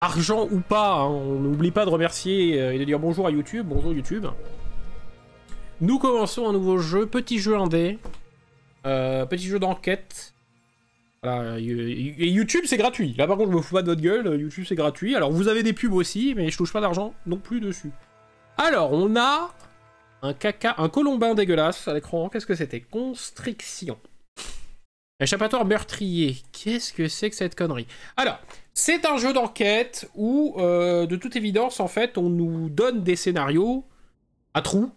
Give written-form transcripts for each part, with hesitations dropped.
argent ou pas, hein, on n'oublie pas de remercier et de dire bonjour à YouTube. Bonjour YouTube. Nous commençons un nouveau jeu, petit jeu indé. Petit jeu d'enquête. Voilà, et YouTube c'est gratuit. Là par contre je me fous pas de votre gueule, YouTube c'est gratuit. Alors vous avez des pubs aussi, mais je touche pas d'argent non plus dessus. Alors on a un colombin dégueulasse à l'écran. Qu'est-ce que c'était? Constriction. Échappatoire meurtrier. Qu'est-ce que c'est que cette connerie? Alors, c'est un jeu d'enquête où, de toute évidence, en fait, on nous donne des scénarios à trous.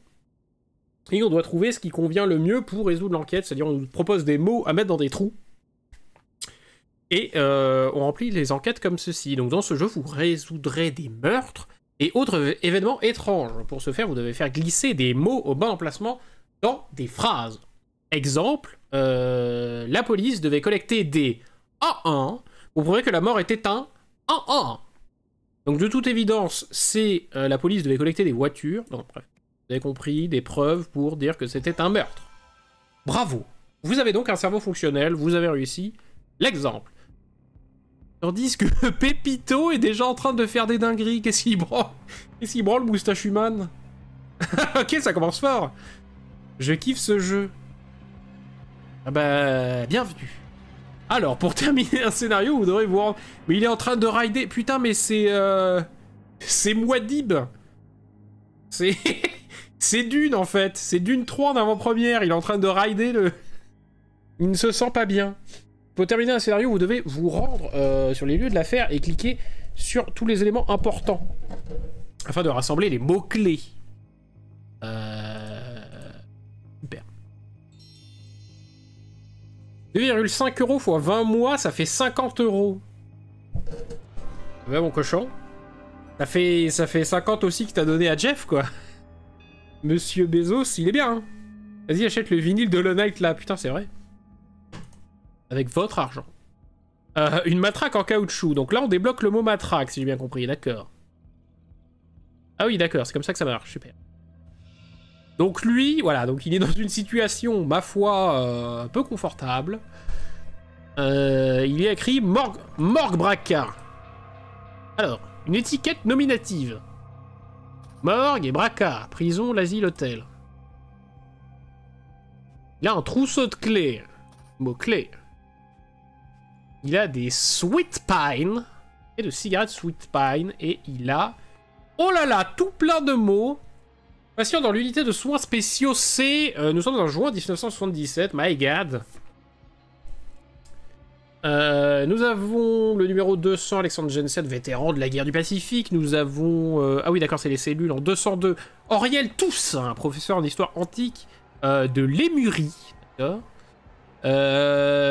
Et on doit trouver ce qui convient le mieux pour résoudre l'enquête. C'est-à-dire, on nous propose des mots à mettre dans des trous. Et on remplit les enquêtes comme ceci. Donc, dans ce jeu, vous résoudrez des meurtres et autres événements étranges. Pour ce faire, vous devez faire glisser des mots au bon emplacement dans des phrases. Exemple, la police devait collecter des 1-1 pour prouver que la mort était un 1-1. Donc de toute évidence, c'est la police devait collecter des voitures, non bref, vous avez compris, des preuves pour dire que c'était un meurtre. Bravo. Vous avez donc un cerveau fonctionnel, vous avez réussi l'exemple. Tandis que Pépito est déjà en train de faire des dingueries, qu'est-ce qu'il branle? Qu'est-ce qu'il branle, Moustache Human? Ok, ça commence fort. Je kiffe ce jeu. Ah bah, bienvenue. Alors, pour terminer un scénario, vous devrez vous rendre... Mais il est en train de rider... Putain, mais c'est... C'est Mouad'Dib. C'est... C'est Dune, en fait. C'est Dune 3 en avant-première. Il est en train de rider le... Il ne se sent pas bien. Pour terminer un scénario, vous devez vous rendre sur les lieux de l'affaire et cliquer sur tous les éléments importants. Afin de rassembler les mots-clés. Super. 2,5 € x 20 mois, ça fait 50 €. Ouais, mon cochon. Ça fait 50 aussi que t'as donné à Jeff, quoi. Monsieur Bezos, il est bien, hein. Vas-y, achète le vinyle de Hollow Knight, là. Putain, c'est vrai. Avec votre argent. Une matraque en caoutchouc. Donc là, on débloque le mot matraque, si j'ai bien compris. D'accord. Ah oui, d'accord. C'est comme ça que ça marche. Super. Donc lui, voilà, donc il est dans une situation, ma foi, peu confortable. Il est écrit Morgue Braca. Alors, une étiquette nominative. Morgue et Braca, prison, l'asile, hôtel. Il a un trousseau de clés. Mot-clé. Il a des Sweet Pine. Et de cigarettes Sweet Pine. Et il a... Oh là là, tout plein de mots. Patient dans l'unité de soins spéciaux C. Nous sommes en juin 1977. My God. Nous avons le numéro 200, Alexandre Jensen, vétéran de la guerre du Pacifique. Nous avons... ah oui, d'accord, c'est les cellules. En 202, Auriel Toussaint, professeur en histoire antique de Lémurie. D'accord.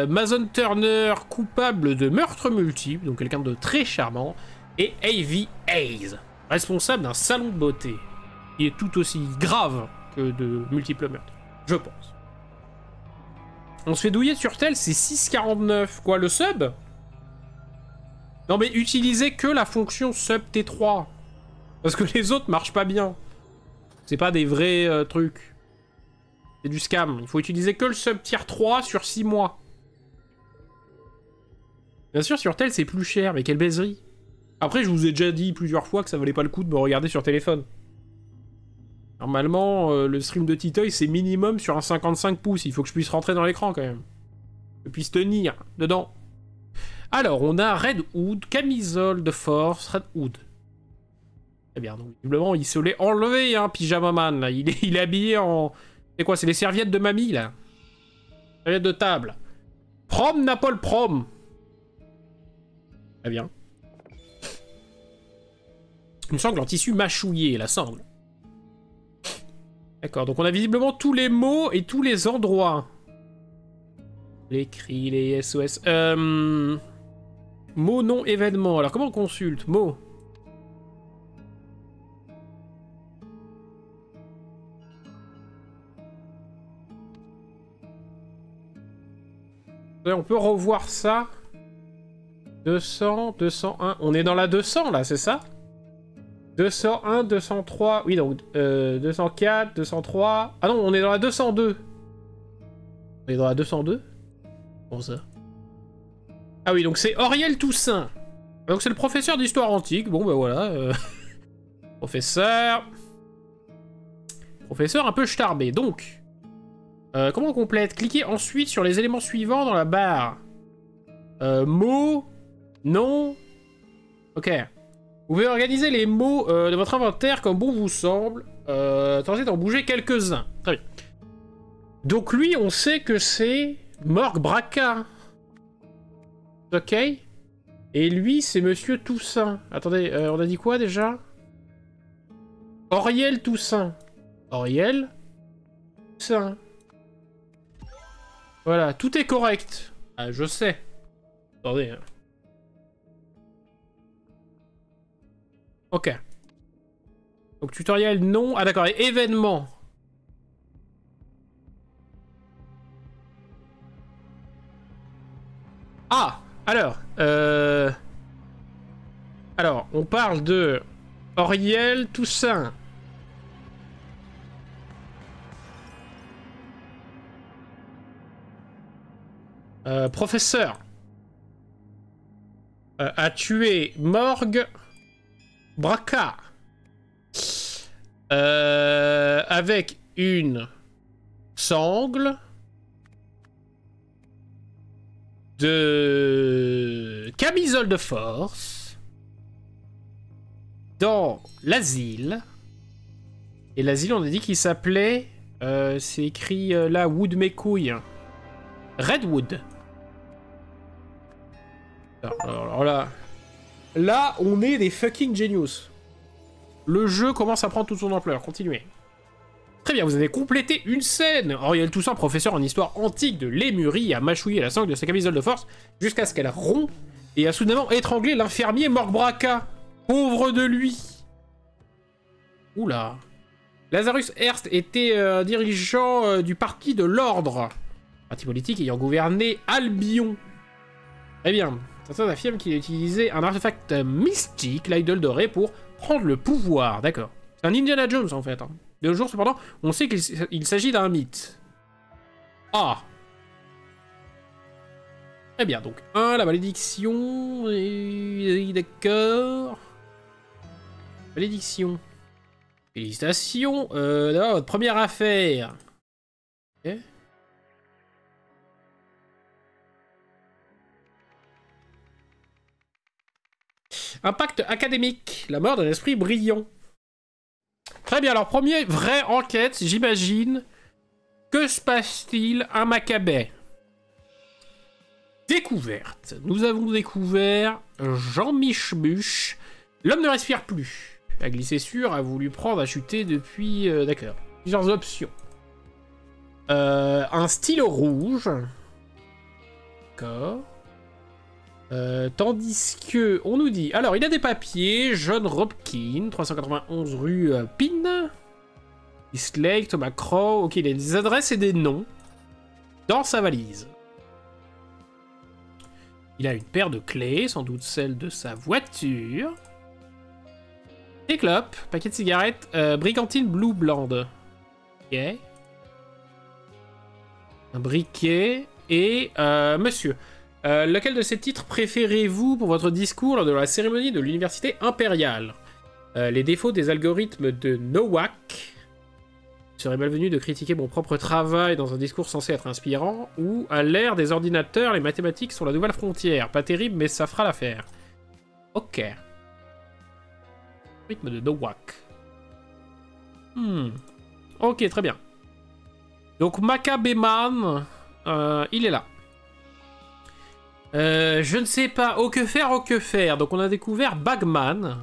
Mason Turner, coupable de meurtre multiple, donc quelqu'un de très charmant. Et A.V. Hayes, responsable d'un salon de beauté. Qui est tout aussi grave que de multiples meurtres, je pense. On se fait douiller sur tel, c'est 6,49. Quoi, le sub? Non mais utilisez que la fonction sub T3. Parce que les autres marchent pas bien. C'est pas des vrais trucs. C'est du scam. Il faut utiliser que le sub tier 3 sur 6 mois. Bien sûr, sur tel, c'est plus cher, mais quelle baiserie. Après, je vous ai déjà dit plusieurs fois que ça valait pas le coup de me regarder sur téléphone. Normalement, le stream de Titoy, c'est minimum sur un 55 pouces. Il faut que je puisse rentrer dans l'écran, quand même. Que je puisse tenir dedans. Alors, on a Red Hood, camisole de force, Red Hood. Très bien, donc visiblement, il se l'est enlevé, hein, Pyjama Man, là. Il est habillé en... C'est quoi, c'est les serviettes de mamie, là? Serviettes de table. Prom Napole Prom. Très bien. Une sangle en tissu mâchouillé, la sangle. D'accord, donc on a visiblement tous les mots et tous les endroits. Les cris, les SOS. Mots non événement. Alors comment on consulte? Mots. On peut revoir ça. 200, 201. On est dans la 200 là, c'est ça? 201, 203, oui donc 204, 203... Ah non, on est dans la 202. On est dans la 202? Comment ça? Ah oui, donc c'est Auriel Toussaint. Donc c'est le professeur d'histoire antique. Bon bah voilà. Professeur. Professeur un peu starbé. Donc, comment on complète? Cliquez ensuite sur les éléments suivants dans la barre. Mots. Nom. Ok. Vous pouvez organiser les mots de votre inventaire comme bon vous semble. Tentez d'en bouger quelques-uns. Très bien. Donc lui, on sait que c'est Morg Braca. Ok. Et lui, c'est Monsieur Toussaint. Attendez, on a dit quoi déjà? Auriel Toussaint. Auriel Toussaint. Voilà, tout est correct. Ah, je sais. Attendez. Ok. Donc tutoriel non. Ah d'accord, et événement. Ah, alors, on parle de Auriel Toussaint. Professeur a tué Morg Braca avec une sangle de camisole de force dans l'asile. Et l'asile, on a dit qu'il s'appelait... c'est écrit là, Wood Mecouille. Redwood. Alors là... Là, on est des fucking genius. Le jeu commence à prendre toute son ampleur. Continuez. Très bien, vous avez complété une scène. Auriel Toussaint, professeur en histoire antique de Lémurie, a mâchouillé la sangle de sa camisole de force jusqu'à ce qu'elle rompt et a soudainement étranglé l'infirmier Morg Braca. Pauvre de lui. Oula. Lazarus Hearst était dirigeant du parti de l'Ordre, parti politique ayant gouverné Albion. Très bien. Certains affirment qu'il a utilisé un artefact mystique, l'idole dorée, pour prendre le pouvoir. D'accord. C'est un Indiana Jones en fait. De nos jours, cependant, on sait qu'il s'agit d'un mythe. Ah. Très bien, donc 1, la malédiction... D'accord. Malédiction. Félicitations. D'abord, votre première affaire. Ok. Impact académique. La mort d'un esprit brillant. Très bien, alors premier vraie enquête, j'imagine. Que se passe-t-il à Maccabée? Découverte. Nous avons découvert Jean Michbuch. L'homme ne respire plus. La glycessure a voulu prendre à chuter depuis... D'accord. Plusieurs options. Un stylo rouge. D'accord. Tandis que, on nous dit... Alors, il a des papiers. John Robkin, 391 rue Pine. East Lake, Thomas Crow. Ok, il a des adresses et des noms. Dans sa valise. Il a une paire de clés, sans doute celle de sa voiture. Des clopes, paquet de cigarettes, brigantine Blue Blonde. Ok. Un briquet et monsieur. Lequel de ces titres préférez-vous pour votre discours lors de la cérémonie de l'université impériale? Les défauts des algorithmes de Nowak. Il serait malvenu de critiquer mon propre travail dans un discours censé être inspirant. Ou à l'ère des ordinateurs, les mathématiques sont la nouvelle frontière. Pas terrible, mais ça fera l'affaire. Ok. Rythme de Nowak. Ok, très bien. Donc Maccabéman, il est là. Je ne sais pas. Oh que faire, oh que faire. Donc on a découvert Bagman.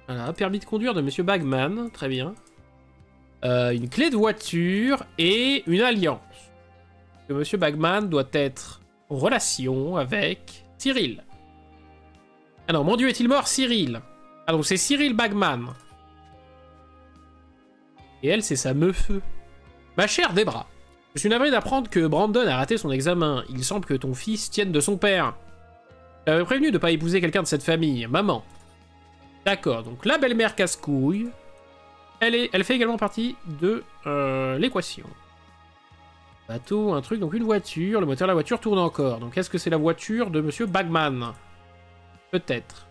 Voilà, permis de conduire de Monsieur Bagman. Très bien. Une clé de voiture et une alliance. Que Monsieur Bagman doit être en relation avec Cyril. Ah non, mon Dieu, est-il mort, Cyril? Ah donc c'est Cyril Bagman. Et elle, c'est sa meuf. Ma chère Debra, je suis navré d'apprendre que Brandon a raté son examen. Il semble que ton fils tienne de son père. J'avais prévenu de ne pas épouser quelqu'un de cette famille. Maman. D'accord, donc la belle-mère casse-couille. Elle fait également partie de l'équation. Bateau, un truc, donc une voiture. Le moteur de la voiture tourne encore. Donc est-ce que c'est la voiture de Monsieur Bagman? Peut-être.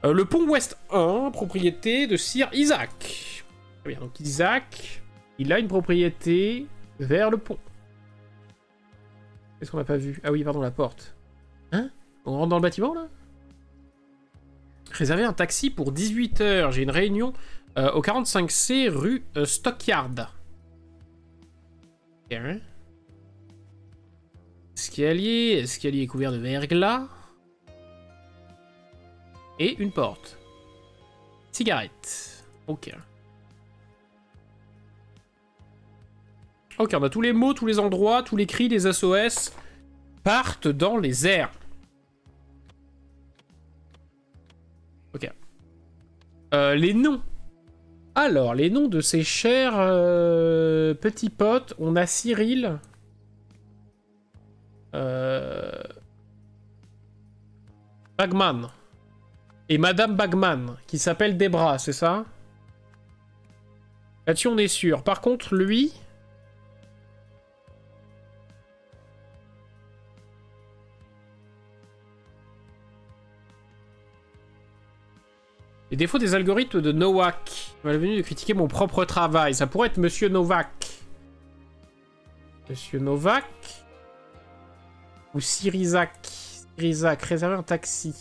Le pont Ouest 1, propriété de Sir Isaac. Très bien, donc Isaac, il a une propriété vers le pont. Qu'est-ce qu'on n'a pas vu? Ah oui, pardon, la porte. Hein? On rentre dans le bâtiment, là? Réserver un taxi pour 18 h. J'ai une réunion au 45C rue Stockyard. Okay. Escalier couvert de verglas. Et une porte. Cigarette. Ok. Ok, on a tous les mots, tous les endroits, tous les cris, les SOS partent dans les airs. Ok. Les noms. Alors, les noms de ces chers petits potes. On a Cyril. Bagman. Et Madame Bagman, qui s'appelle Debra, c'est ça? Là-dessus, on est sûr. Par contre, lui... Les défauts des algorithmes de Nowak. Il m'a venu de critiquer mon propre travail. Ça pourrait être Monsieur Novak. Monsieur Novak. Ou Syrizac. Syrizac, réserver un taxi.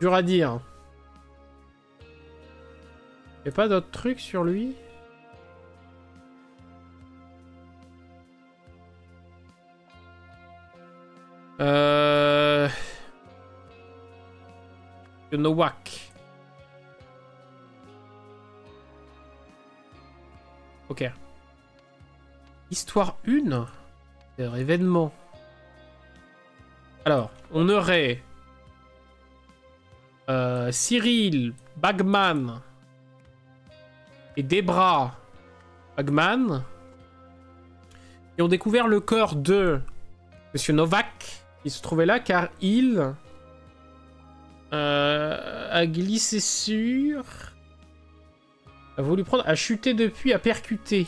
Dur à dire. Y'a pas d'autres trucs sur lui? Nowak. Ok. Histoire 1. Événement. Alors, on aurait... Cyril Bagman et Debra Bagman qui ont découvert le corps de Monsieur Novak qui se trouvait là car il a glissé sur... a voulu prendre... a chuté depuis, a percuté.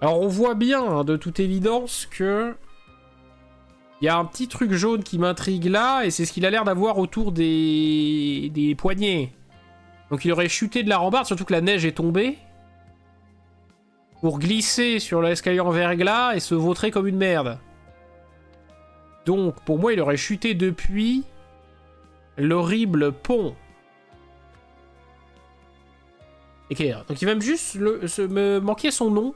Alors on voit bien, hein, de toute évidence, que... il y a un petit truc jaune qui m'intrigue là, et c'est ce qu'il a l'air d'avoir autour des poignets. Donc il aurait chuté de la rambarde, surtout que la neige est tombée, pour glisser sur l'escalier en verglas et se vautrer comme une merde. Donc pour moi il aurait chuté depuis l'horrible pont. Ok, donc il va me juste me manquer son nom.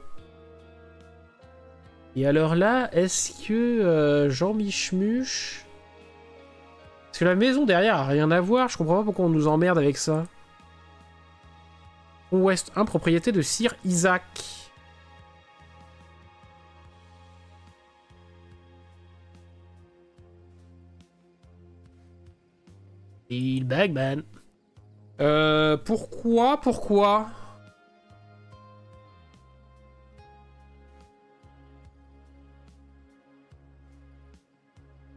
Et alors là, est-ce que Jean Michmuche... Parce que la maison derrière a rien à voir, je comprends pas pourquoi on nous emmerde avec ça. Ouest 1, propriété de Sir Isaac. Il Bagman. Pourquoi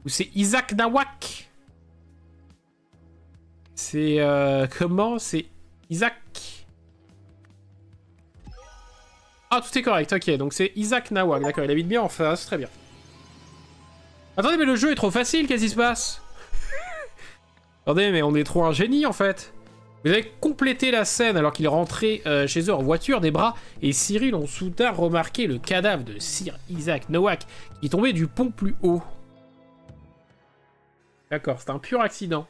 Ou c'est Isaac Nawak? C'est... comment? C'est Isaac... Ah, tout est correct, ok. Donc c'est Isaac Nawak, d'accord. Il habite bien en face, très bien. Attendez, mais le jeu est trop facile, qu'est-ce qui se passe? Attendez, mais on est trop un génie, en fait. Vous avez complété la scène alors qu'il rentrait chez eux en voiture, des bras, et Cyril ont soudain remarqué le cadavre de Sir Isaac Nawak qui tombait du pont plus haut. D'accord, c'est un pur accident.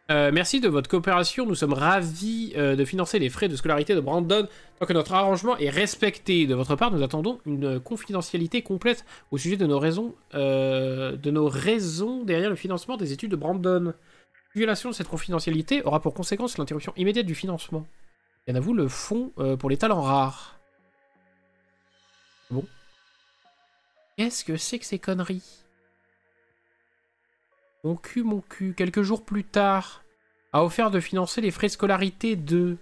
Merci de votre coopération. Nous sommes ravis de financer les frais de scolarité de Brandon tant que notre arrangement est respecté. De votre part, nous attendons une confidentialité complète au sujet de nos raisons derrière le financement des études de Brandon. Violation de cette confidentialité aura pour conséquence l'interruption immédiate du financement. Et à vous le fonds pour les talents rares. Bon. Qu'est-ce que c'est que ces conneries? Mon cul, quelques jours plus tard, a offert de financer les frais de scolarité de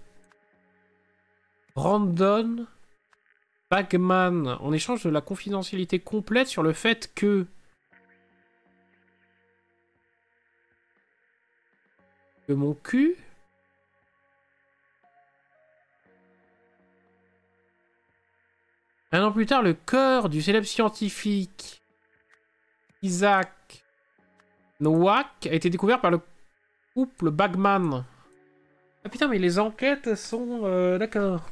Brandon Bagman en échange de la confidentialité complète sur le fait que mon cul Un an plus tard, le corps du célèbre scientifique Isaac Nowak a été découvert par le couple Bagman. Ah putain, mais les enquêtes sont... D'accord.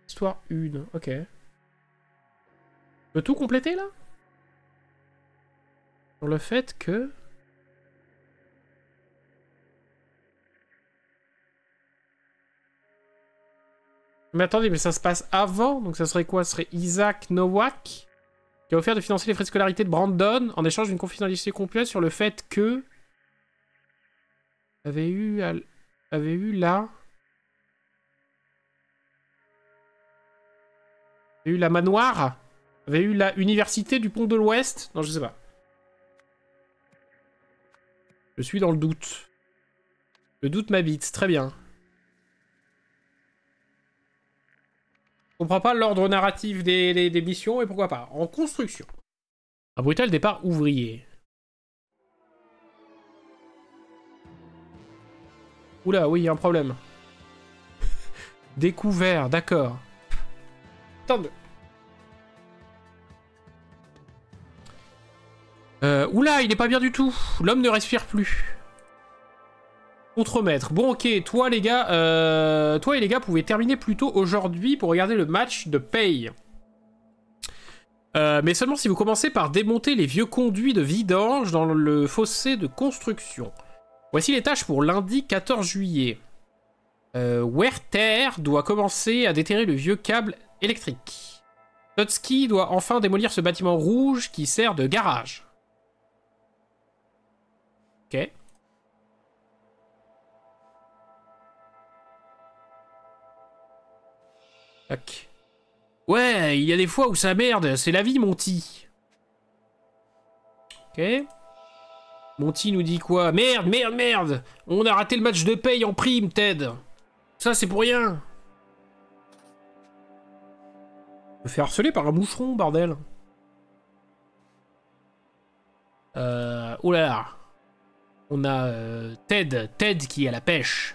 Histoire 1, ok. Je peux tout compléter, là? Sur le fait que... Mais attendez, mais ça se passe avant? Donc ça serait quoi? Ce serait Isaac Nowak qui a offert de financer les frais de scolarité de Brandon en échange d'une confidentialité complète sur le fait que... avait eu la manoir, avait eu la université du pont de l'Ouest. Non, je sais pas. Je suis dans le doute. Le doute m'habite, très bien. Je comprends pas l'ordre narratif des missions, et pourquoi pas. En construction. Un brutal départ ouvrier. Oula, oui, il y a un problème. Découvert, d'accord. Attends. Oula, il est pas bien du tout. L'homme ne respire plus. Contremaître. Bon, ok, toi les gars, pouvez terminer plus tôt aujourd'hui pour regarder le match de paye. Mais seulement si vous commencez par démonter les vieux conduits de vidange dans le fossé de construction. Voici les tâches pour lundi 14 juillet. Werther doit commencer à déterrer le vieux câble électrique. Totsky doit enfin démolir ce bâtiment rouge qui sert de garage. Ok. Tac. Ouais, il y a des fois où ça merde, c'est la vie, Monty. Ok. Monty nous dit quoi? Merde, merde, merde! On a raté le match de paye en prime, Ted. Ça, c'est pour rien. Je me fais harceler par un moucheron, bordel. Oh là là. On a Ted qui est à la pêche.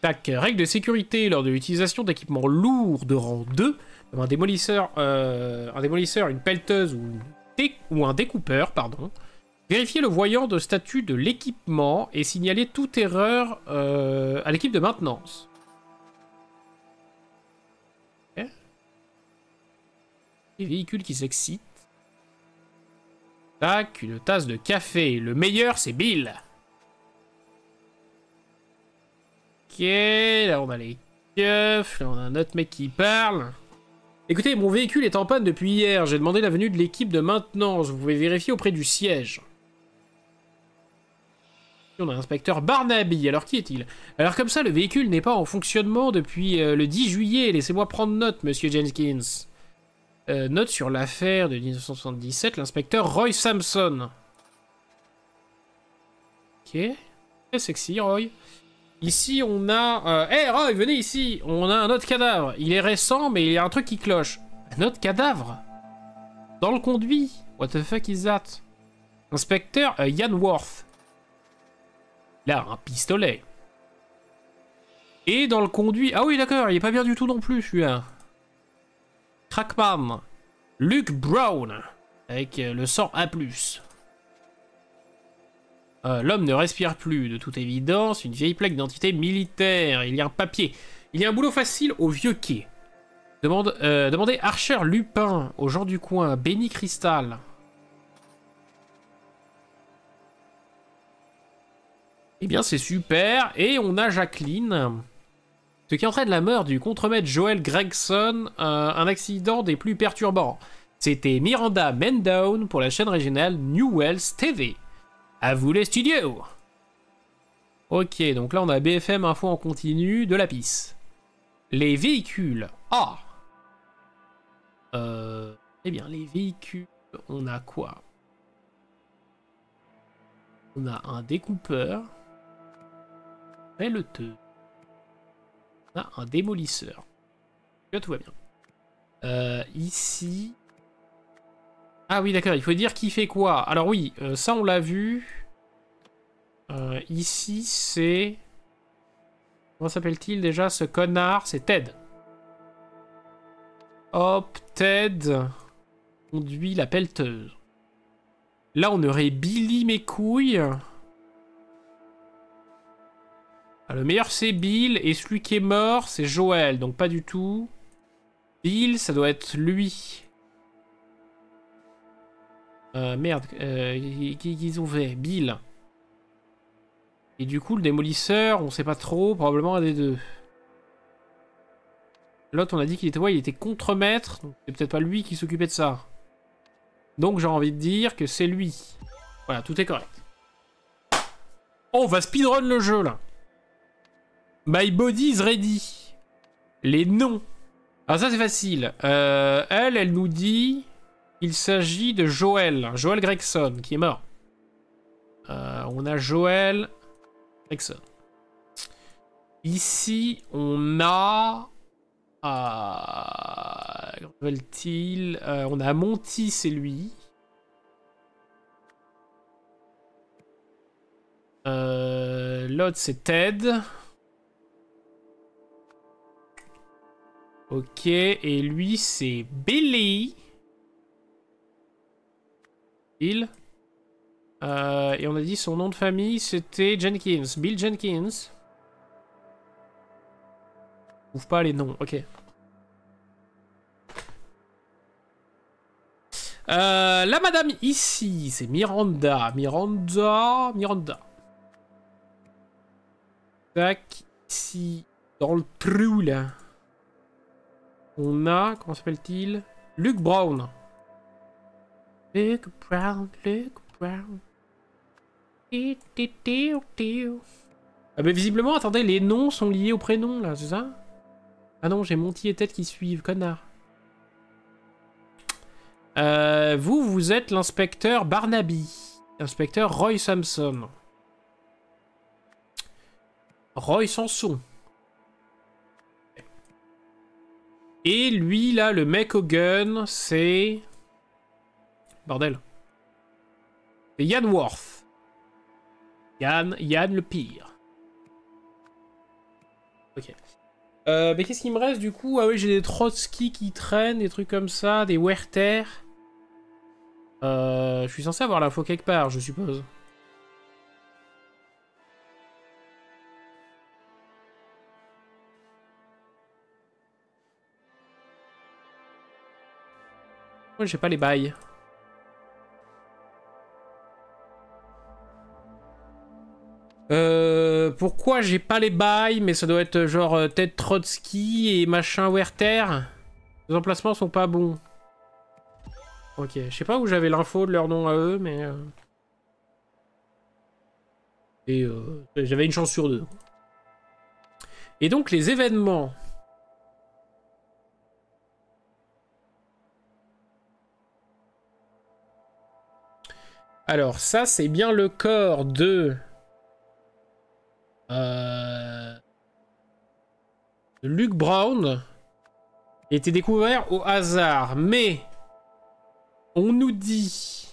Tac, règle de sécurité lors de l'utilisation d'équipements lourds de rang 2, comme un démolisseur, une pelleteuse ou un découpeur, pardon. Vérifiez le voyant de statut de l'équipement et signalez toute erreur à l'équipe de maintenance. Okay. Les véhicules qui s'excitent. Tac, une tasse de café. Le meilleur, c'est Bill. Ok, là on a les keufs, là on a un autre mec qui parle. Écoutez, mon véhicule est en panne depuis hier, j'ai demandé la venue de l'équipe de maintenance, vous pouvez vérifier auprès du siège. Et on a l'inspecteur Barnaby, alors qui est-il? Alors comme ça, le véhicule n'est pas en fonctionnement depuis le 10 juillet, laissez-moi prendre note, monsieur Jenkins. Note sur l'affaire de 1977, l'inspecteur Roy Sampson. Ok, très sexy, Roy. Ici, on a... Hey, Roy, venez ici. On a un autre cadavre. Il est récent, mais il y a un truc qui cloche. Un autre cadavre? Dans le conduit? What the fuck is that? Inspecteur Ian Worth. Là, un pistolet. Et dans le conduit... Ah oui, d'accord, il est pas bien du tout non plus, celui-là. Crackman. Luke Brown. Avec le sang A+. L'homme ne respire plus, de toute évidence, une vieille plaque d'identité militaire. Il y a un papier. Il y a un boulot facile au vieux quai. Demandez Archer Lupin, aux gens du coin, Benny Crystal. Eh bien, c'est super. Et on a Jacqueline. Ce qui entraîne la mort du contremaître Joel Gregson, un accident des plus perturbants. C'était Miranda Mendown pour la chaîne régionale New Wells TV. À vous les studios. Ok, donc là on a BFM Info en continu, de la pisse. Les véhicules. Ah. Eh bien, les véhicules, on a quoi? On a un découpeur. Pelleteux. On a un démolisseur. Là, tout va bien. Ici... Ah oui, d'accord, il faut dire qui fait quoi. Alors oui, ça on l'a vu. Ici, c'est... Comment s'appelle-t-il déjà ce connard? C'est Ted. Hop, Ted conduit la pelleteuse. Là, on aurait Billy mes couilles. Ah, le meilleur, c'est Bill. Et celui qui est mort, c'est Joël. Donc pas du tout. Bill, ça doit être lui. Merde. Qu'ils ont fait Bill. Et du coup, le démolisseur, on sait pas trop. Probablement un des deux. L'autre, on a dit qu'il était, ouais, il était contremaître. Donc c'est peut-être pas lui qui s'occupait de ça. Donc j'ai envie de dire que c'est lui. Voilà, tout est correct. Oh, on va speedrun le jeu, là. My body is ready. Les noms. Alors ça, c'est facile. Elle nous dit qu'il s'agit de Joël. Joël Gregson, qui est mort. On a Joël Gregson. Ici, on a... comment s'appelle-t-il? On a Monty, c'est lui. L'autre, c'est Ted. Ok, et lui, c'est Billy. Bill. Et on a dit son nom de famille, c'était Jenkins. Bill Jenkins. Ouvre pas les noms, ok. La madame ici, c'est Miranda. Miranda. Tac, ici, dans le trou, là. On a, comment s'appelle-t-il? Luke Brown. Luke Brown. Ah bah visiblement, attendez, les noms sont liés au prénom, là, c'est ça? Ah non, j'ai Monty et Ted qui suivent, connard. Vous êtes l'inspecteur Barnaby. Inspecteur Roy Samson. Roy Samson. Et lui, là, le mec au gun, c'est... Bordel. C'est Yann Worth. Yann le pire. Ok. Mais qu'est-ce qu'il me reste, du coup? Ah oui, j'ai des Trotsky qui traînent, des trucs comme ça, des Werther. Je suis censé avoir l'info quelque part, je suppose. Moi, j'ai pas les bails. Pourquoi j'ai pas les bails? Mais ça doit être genre Ted Trotsky et machin Werther. Les emplacements sont pas bons. Ok, je sais pas où j'avais l'info de leur nom à eux, mais... Et j'avais une chance sur deux. Et donc les événements... Alors ça, c'est bien le corps de Luke Brown. Il a été découvert au hasard, mais on nous dit...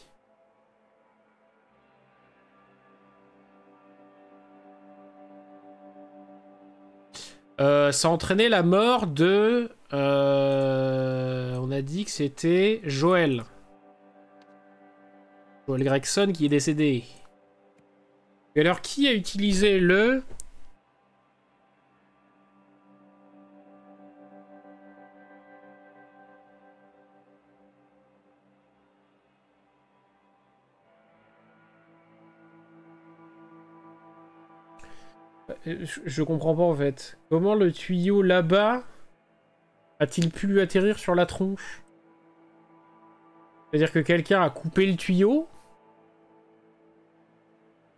ça a entraîné la mort de... on a dit que c'était Joël. Joël Gregson qui est décédé. Et alors, qui a utilisé le... Je comprends pas en fait. Comment le tuyau là-bas a-t-il pu atterrir sur la tronche? C'est-à-dire que quelqu'un a coupé le tuyau?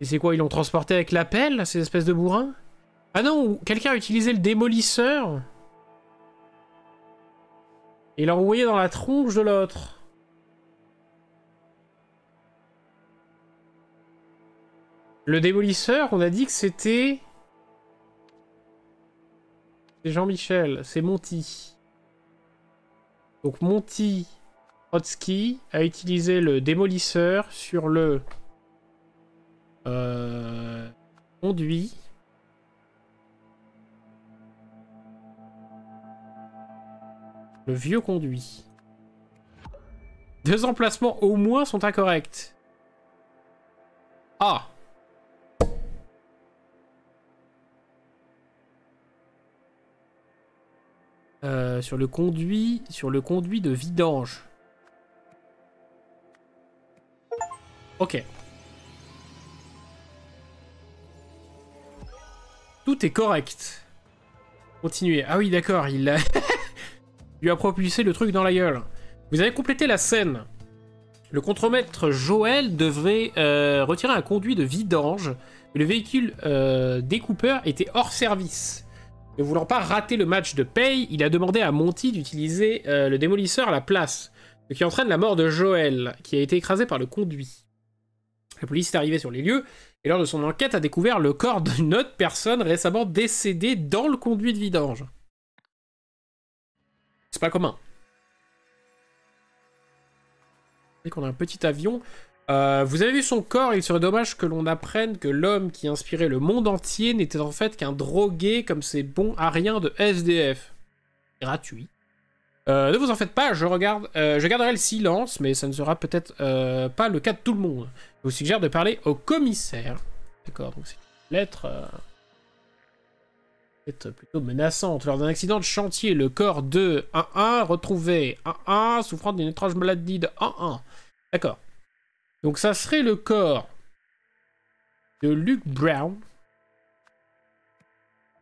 Et c'est quoi, ils l'ont transporté avec la pelle, ces espèces de bourrins? Ah non, quelqu'un a utilisé le démolisseur et l'a envoyé dans la tronche de l'autre. Le démolisseur, on a dit que c'était... C'est Jean-Michel, c'est Monty. Donc Monty Trotsky a utilisé le démolisseur sur le... Conduit. Le vieux conduit. 2 emplacements au moins sont incorrects. Ah! Sur le conduit de vidange. Ok. Tout est correct. Continuez. Ah oui, d'accord, il a... lui a propulsé le truc dans la gueule. Vous avez complété la scène. Le contremaître Joël devait retirer un conduit de vidange, mais le véhicule découpeur était hors service. Ne voulant pas rater le match de paye, il a demandé à Monty d'utiliser le démolisseur à la place, ce qui entraîne la mort de Joël, qui a été écrasé par le conduit. La police est arrivée sur les lieux, et lors de son enquête a découvert le corps d'une autre personne récemment décédée dans le conduit de vidange. C'est pas commun. Vous savez qu'on a un petit avion. Vous avez vu son corps, il serait dommage que l'on apprenne que l'homme qui inspirait le monde entier n'était en fait qu'un drogué comme ces bons à rien de SDF. Gratuit. Ne vous en faites pas, je garderai le silence, mais ça ne sera peut-être pas le cas de tout le monde. Je vous suggère de parler au commissaire. D'accord, donc c'est une lettre plutôt menaçante. Lors d'un accident de chantier, le corps de 1-1 retrouvé 1-1 souffrant d'une étrange maladie de 1-1. D'accord. Donc ça serait le corps de Luke Brown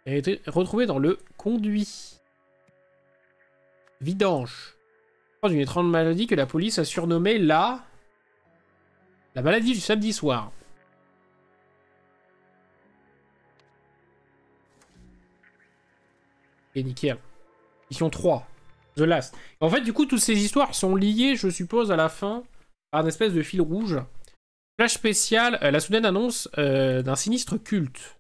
qui a été retrouvé dans le conduit. Vidange. D'une étrange maladie que la police a surnommée la maladie du samedi soir. Et nickel. Mission 3. The Last. En fait, du coup, toutes ces histoires sont liées, je suppose, à la fin, par une espèce de fil rouge. Flash spécial, la soudaine annonce d'un sinistre culte.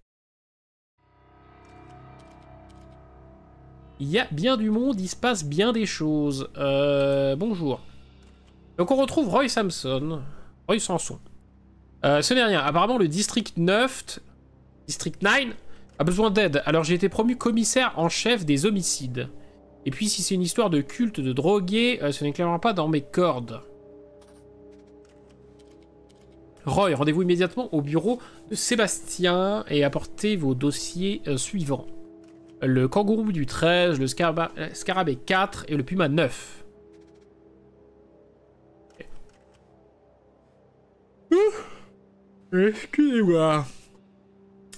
Il y a bien du monde, il se passe bien des choses. Bonjour. Donc on retrouve Roy Samson. Roy Samson. Ce n'est rien. Apparemment, le District 9 a besoin d'aide. Alors j'ai été promu commissaire en chef des homicides. Et puis si c'est une histoire de culte de drogués, ce n'est clairement pas dans mes cordes. Roy, rendez-vous immédiatement au bureau de Sébastien et apportez vos dossiers suivants. Le kangourou du 13, le scarabée 4 et le puma 9. Excusez-moi.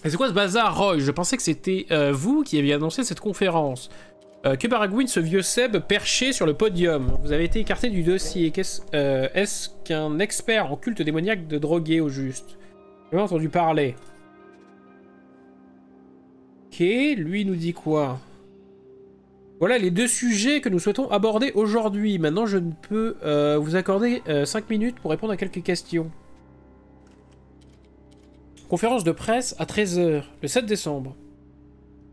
Et c'est quoi ce bazar, Roy? Je pensais que c'était vous qui aviez annoncé cette conférence. Que baragouine ce vieux Seb perché sur le podium? Vous avez été écarté du dossier. Est-ce qu'un expert en culte démoniaque de drogué au juste? J'ai jamais entendu parler. Ok, lui nous dit quoi? Voilà les 2 sujets que nous souhaitons aborder aujourd'hui. Maintenant, je ne peux vous accorder 5 minutes pour répondre à quelques questions. Conférence de presse à 13h, le 7 décembre.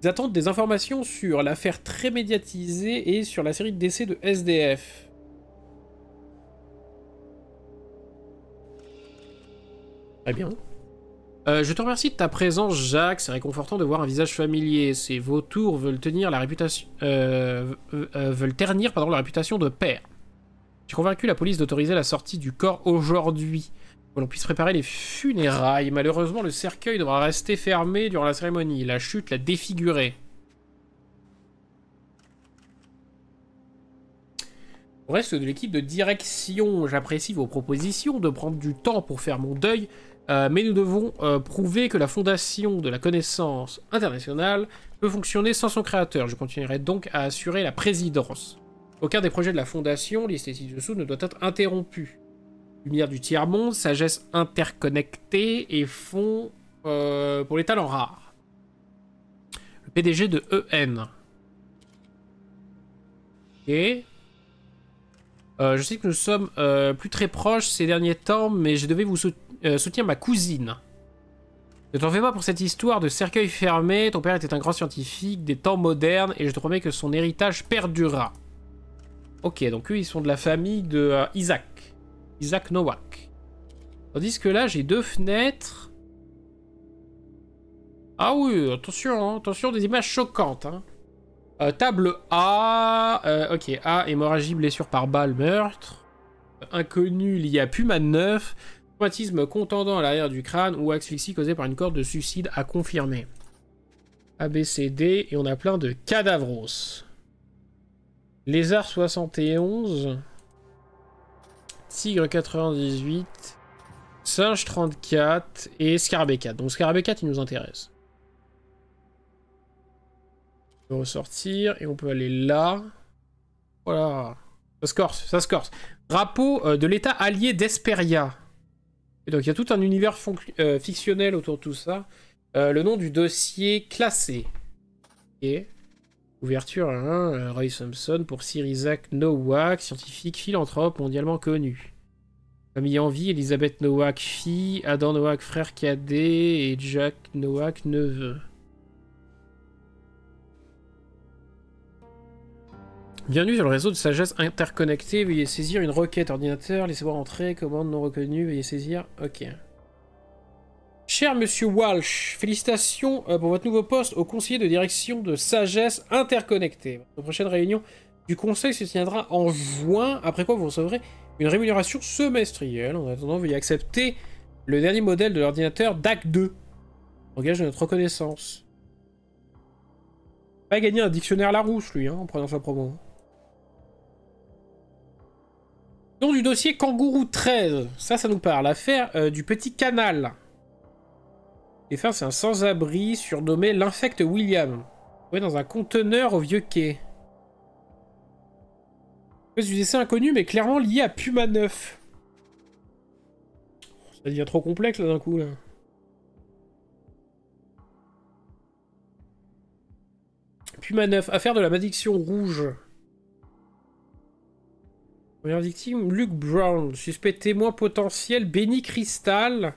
Ils attendent des informations sur l'affaire très médiatisée et sur la série de décès de SDF. Très bien. Je te remercie de ta présence, Jacques. C'est réconfortant de voir un visage familier. Ces vautours veulent tenir la réputation, veulent ternir la réputation de père. J'ai convaincu la police d'autoriser la sortie du corps aujourd'hui, pour que l'on puisse préparer les funérailles. Malheureusement, le cercueil devra rester fermé durant la cérémonie. La chute l'a défiguré. Au reste de l'équipe de direction, j'apprécie vos propositions de prendre du temps pour faire mon deuil, mais nous devons prouver que la Fondation de la Connaissance Internationale peut fonctionner sans son créateur. Je continuerai donc à assurer la présidence. Aucun des projets de la Fondation, listés ci-dessous, ne doit être interrompu. Lumière du tiers-monde, sagesse interconnectée et fonds pour les talents rares. Le PDG de EN. Ok. Je sais que nous sommes plus très proches ces derniers temps, mais je devais vous soutenir ma cousine. Ne t'en fais pas pour cette histoire de cercueil fermé. Ton père était un grand scientifique des temps modernes et je te promets que son héritage perdurera. Ok, donc eux, ils sont de la famille de Isaac Nowak. Tandis que là, j'ai 2 fenêtres Ah oui, attention, hein, attention, des images choquantes. Hein. Table A. Ok, A, hémorragie, blessure par balle, meurtre. Inconnu lié à Puma 9. Traumatisme contendant à l'arrière du crâne ou asphyxie causée par une corde de suicide à confirmer. A, B, C, D. Et on a plein de cadavros. Lézard 71. Tigre 98. Singe 34. Et Scarabée 4. Donc Scarabée 4, il nous intéresse. On peut ressortir et on peut aller là. Voilà. Ça se corse, ça se corse. Drapeau de l'État allié d'Esperia. Et donc il y a tout un univers fictionnel autour de tout ça. Le nom du dossier classé. Et ouverture 1, Roy Thompson pour Sir Isaac Nowak, scientifique philanthrope mondialement connu. Famille en vie, Elizabeth Nowak fille, Adam Nowak frère cadet et Jack Nowak neveu. Bienvenue sur le réseau de sagesse interconnecté. Veuillez saisir une requête ordinateur. Laissez-moi entrer. Commande non reconnue. Veuillez saisir. Ok. Cher monsieur Walsh, félicitations pour votre nouveau poste au conseiller de direction de sagesse interconnectée. Votre prochaine réunion du conseil se tiendra en juin, après quoi vous recevrez une rémunération semestrielle. En attendant, veuillez accepter le dernier modèle de l'ordinateur DAC 2. En gage de notre reconnaissance. Il va gagner un dictionnaire Larousse, lui, hein, en prenant sa promo. Nom du dossier Kangourou 13. Ça nous parle. Affaire du petit canal. Et enfin, c'est un sans-abri surnommé l'Infect William. Trouvé dans un conteneur au vieux quai. Cause du décès inconnu, mais clairement lié à Puma 9. Ça devient trop complexe là d'un coup. Là. Puma 9. Affaire de la malédiction rouge. Première victime, Luke Brown. Suspect témoin potentiel, Benny Crystal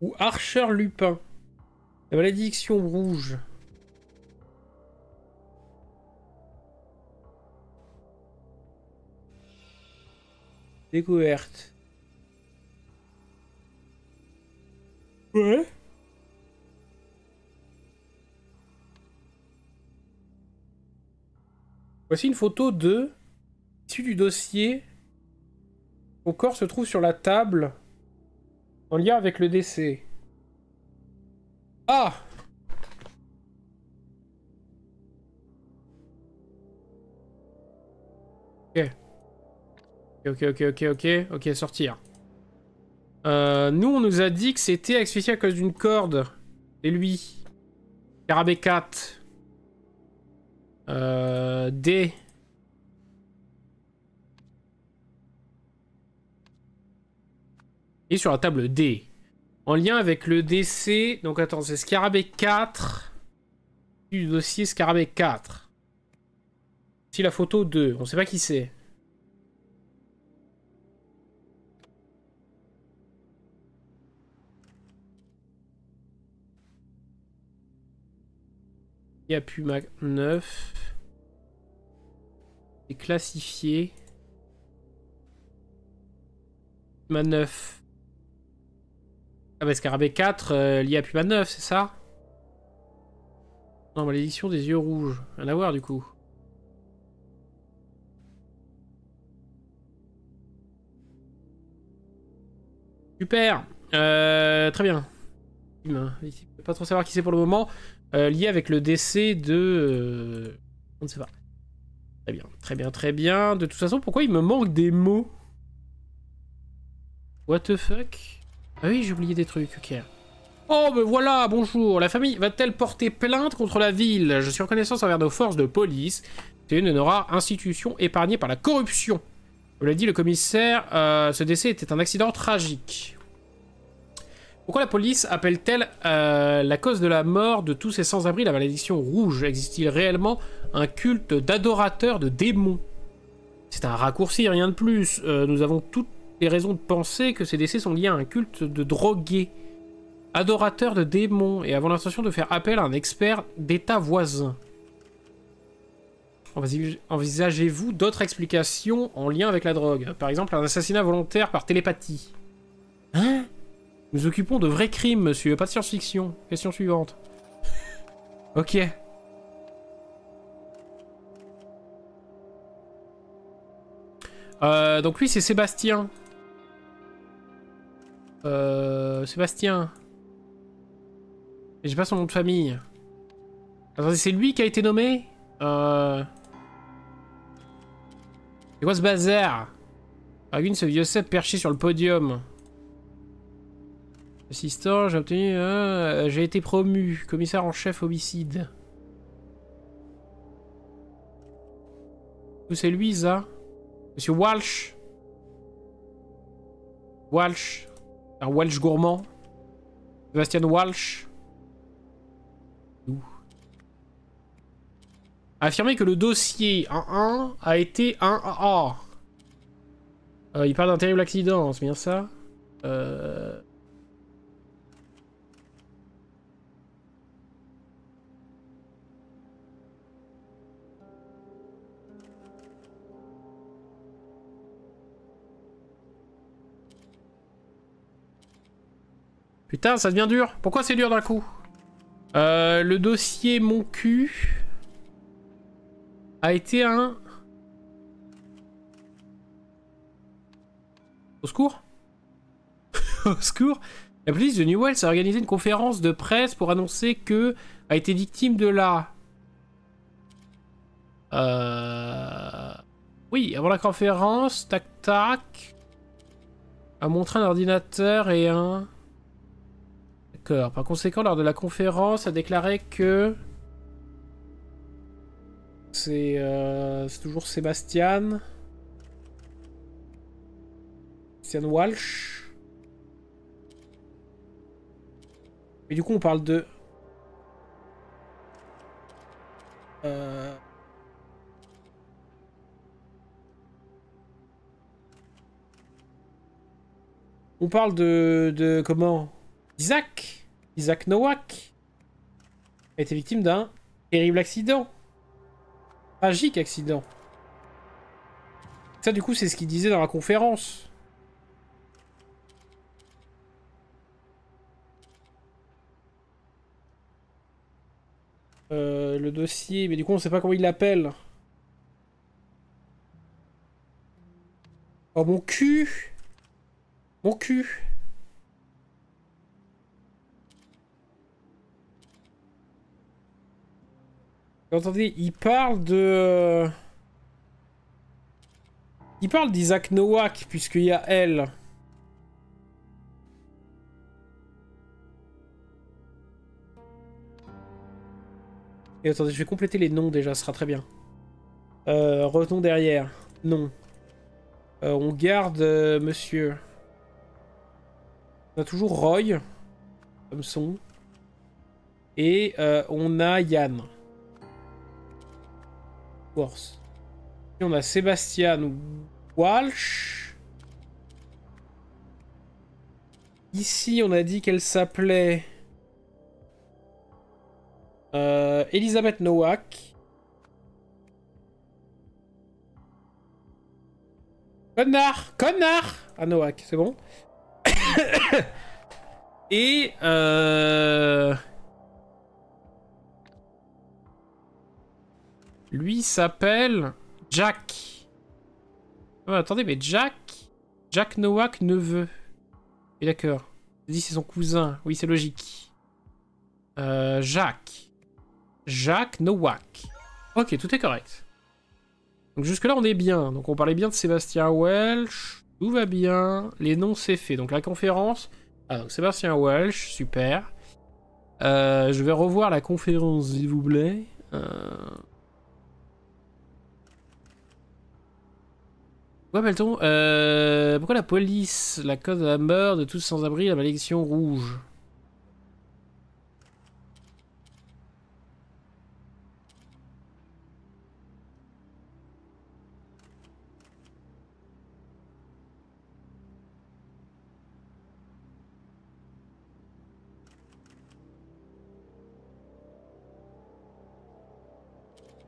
ou Archer Lupin. La malédiction rouge. Découverte. Ouais. Voici une photo de... Issue du dossier. Son corps se trouve sur la table en lien avec le décès. Ah! Ok. Ok, sortir. Nous, on nous a dit que c'était asphyxié à cause d'une corde. Et lui. Scarabée 4. D. Et sur la table D. En lien avec le décès... Donc attends, c'est Scarabée 4. Du dossier Scarabée 4. Si la photo 2. On sait pas qui c'est. Il y a Puma 9. C'est classifié. Puma 9. Ah bah Scarabée 4 lié à Puma 9, c'est ça? Non, malédiction des yeux rouges. Rien à voir du coup. Super. Très bien. Pas trop savoir qui c'est pour le moment. Lié avec le décès de... On ne sait pas. Très bien, très bien, très bien. De toute façon, pourquoi il me manque des mots? What the fuck? Ah oui, j'ai oublié des trucs, ok. Oh, ben voilà, bonjour. La famille va-t-elle porter plainte contre la ville? Je suis reconnaissant envers nos forces de police. C'est une de nos rares institutions épargnées par la corruption. Comme l'a dit le commissaire, ce décès était un accident tragique. Pourquoi la police appelle-t-elle la cause de la mort de tous ces sans-abri la malédiction rouge? Existe-t-il réellement un culte d'adorateurs de démons? C'est un raccourci, rien de plus. Nous avons toutes les raisons de penser que ces décès sont liés à un culte de drogués, adorateurs de démons, et avons l'intention de faire appel à un expert d'état voisin. Envisagez-vous d'autres explications en lien avec la drogue? Par exemple, un assassinat volontaire par télépathie. Hein? Nous occupons de vrais crimes, monsieur, pas de science-fiction. Question suivante. Ok. Donc lui c'est Sébastien. Sébastien. Et j'ai pas son nom de famille. Attendez, c'est lui qui a été nommé C'est quoi ce bazar? Argun, ce vieux Seb perché sur le podium. Assistant, j'ai obtenu... j'ai été promu. Commissaire en chef homicide. Où c'est lui, ça? Monsieur Walsh. Walsh. Un Welsh gourmand. Sébastien Walsh. Où? A affirmé que le dossier 1-1 a été un A. Il parle d'un terrible accident, c'est bien ça? Putain, ça devient dur. Pourquoi c'est dur d'un coup? Le dossier mon cul a été un... Au secours? Au secours? La police de Newells a organisé une conférence de presse pour annoncer que a été victime de la... Oui, avant la conférence, tac tac, a montré un ordinateur et un... D'accord. Par conséquent, lors de la conférence, a déclaré que... C'est toujours Sébastien. Sébastien Walsh. Et du coup, on parle de... On parle de comment? Isaac. Isaac Nowak a été victime d'un terrible accident. Tragique accident. Ça, du coup, c'est ce qu'il disait dans la conférence. Le dossier, mais du coup, on sait pas comment il l'appelle. Oh, mon cul! Mon cul! Attendez, il parle de... Il parle d'Isaac Nowak, puisqu'il y a elle. Et attendez, je vais compléter les noms déjà, ce sera très bien. Revenons derrière. Non. On garde monsieur. On a toujours Roy, comme son. Et on a Yann. Force. Et on a Sébastien Walsh. Ici, on a dit qu'elle s'appelait Elisabeth Nowak. Connard! Connard! Ah, Nowak, c'est bon. Et lui s'appelle Jack. Oh, attendez, mais Jack Nowak neveu. Et d'accord. Il dit c'est son cousin. Oui, c'est logique. Jacques Nowak. Ok, tout est correct. Donc jusque là on est bien. Donc on parlait bien de Sébastien Welsh. Tout va bien. Les noms c'est fait. Donc la conférence. Ah, donc Sébastien Welsh, super. Je vais revoir la conférence s'il vous plaît. Pourquoi appelle-t-on pourquoi la police, la cause de la meurtre de tous sans-abri, la malédiction rouge?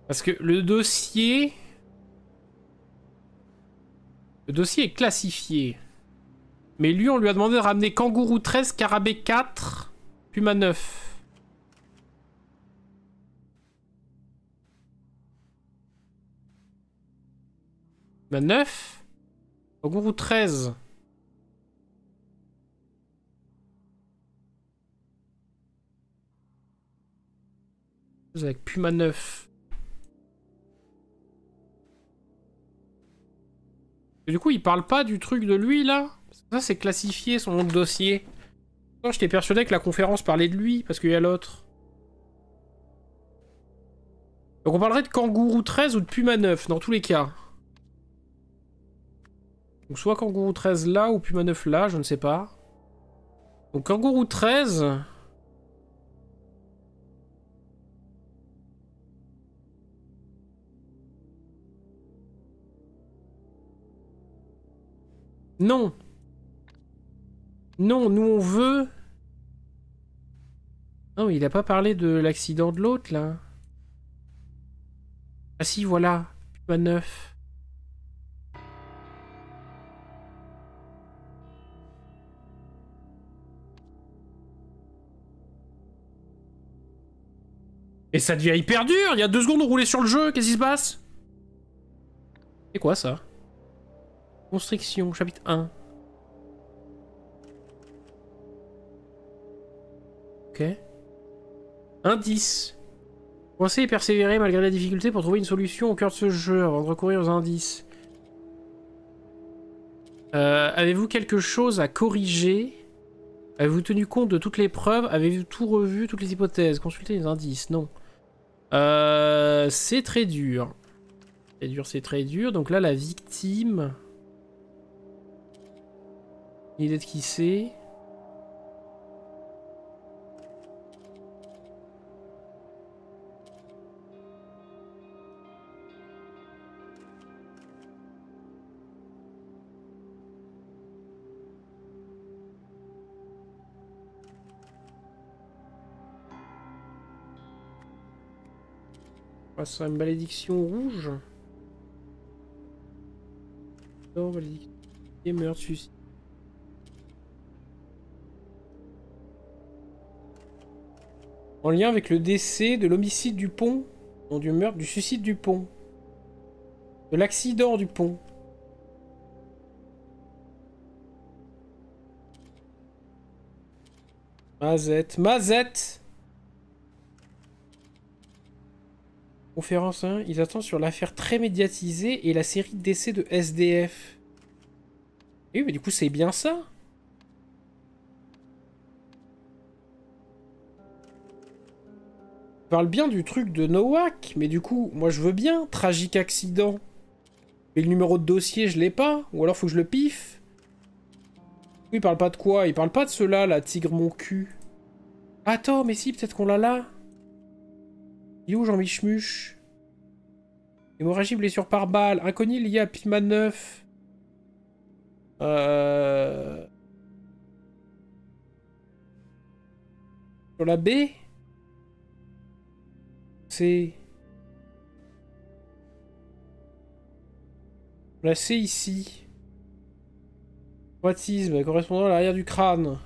Parce que le dossier... Le dossier est classifié. Mais lui, on lui a demandé de ramener Kangourou 13, Carabé 4, Puma 9. Bah 9. Kangourou 13. Avec Puma 9. Et du coup, il parle pas du truc de lui, là? Ça, c'est classifié, son nom de dossier. Non, j'étais persuadé que la conférence parlait de lui, parce qu'il y a l'autre. Donc on parlerait de Kangourou 13 ou de Puma 9, dans tous les cas. Donc soit Kangourou 13 là, ou Puma 9 là, je ne sais pas. Donc Kangourou 13... Non. Non, nous on veut... Non, il a pas parlé de l'accident de l'autre, là. Ah si, voilà. Puma 9. Et ça devient hyper dur. Il y a 2 secondes, on roulait sur le jeu. Qu'est-ce qui se passe? C'est quoi, ça? Constriction, chapitre 1. Ok. Indice. Pensez et persévérer malgré la difficulté pour trouver une solution au cœur de ce jeu avant de recourir aux indices. Avez-vous quelque chose à corriger? Avez-vous tenu compte de toutes les preuves? Avez-vous tout revu, toutes les hypothèses? Consultez les indices? Non. C'est très dur. C'est dur, c'est très dur. Donc là, la victime... Une idée de qui c'est? Ça, une malédiction rouge. Non, malédiction. Et meurtre, suicide. En lien avec le décès de l'homicide du pont. Non, du meurtre, du suicide du pont. De l'accident du pont. Mazette. Mazette! Conférence 1, ils attendent sur l'affaire très médiatisée et la série de décès de SDF. Et oui, mais du coup, c'est bien ça. On parle bien du truc de Nowak, mais du coup, moi je veux bien. Tragique accident. Mais le numéro de dossier, je l'ai pas. Ou alors faut que je le piffe. Oui, il parle pas de quoi? Il parle pas de cela, là, tigre mon cul. Attends, mais si, peut-être qu'on l'a là. Il est où Jean-Michmuche? Hémorragie, blessure par balle. Inconnu lié à Pima 9. Sur la B? C'est... La C ici. Traumatisme correspondant à l'arrière du crâne.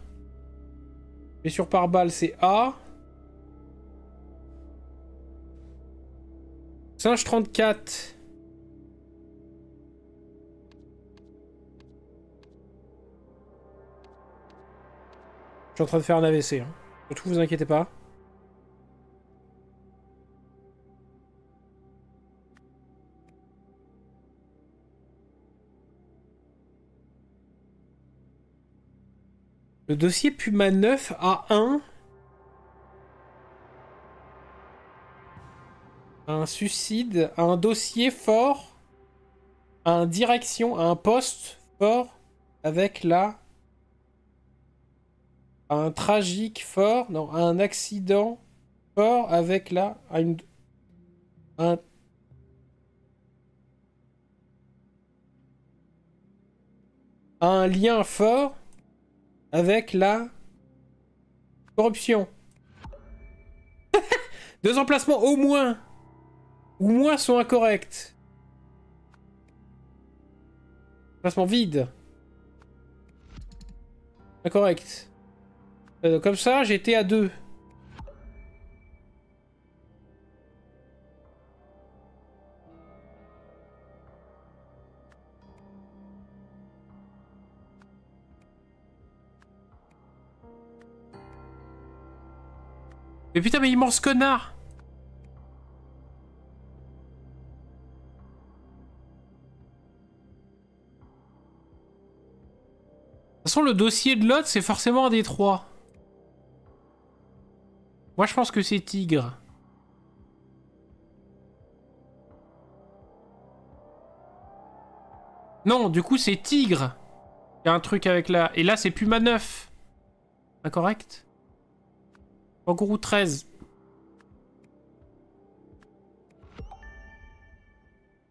Blessure par balle, c'est A. Singe 34. Je suis en train de faire un AVC. Hein. Surtout, vous inquiétez pas. Le dossier Puma 9 A1. Un suicide, un dossier fort, un direction, un poste fort avec la... Un tragique fort, non, un accident fort avec la... Un lien fort avec la corruption. 2 emplacements au moins. Ou moins sont incorrects. Emplacement vide. Incorrect. Comme ça, j'étais à 2. Mais putain, mais immense connard! De toute façon, le dossier de l'autre, c'est forcément un des trois. Moi, je pense que c'est Tigre. Non, du coup, c'est Tigre. Il y a un truc avec la... Et là, c'est Puma 9. Incorrect? Kangourou 13.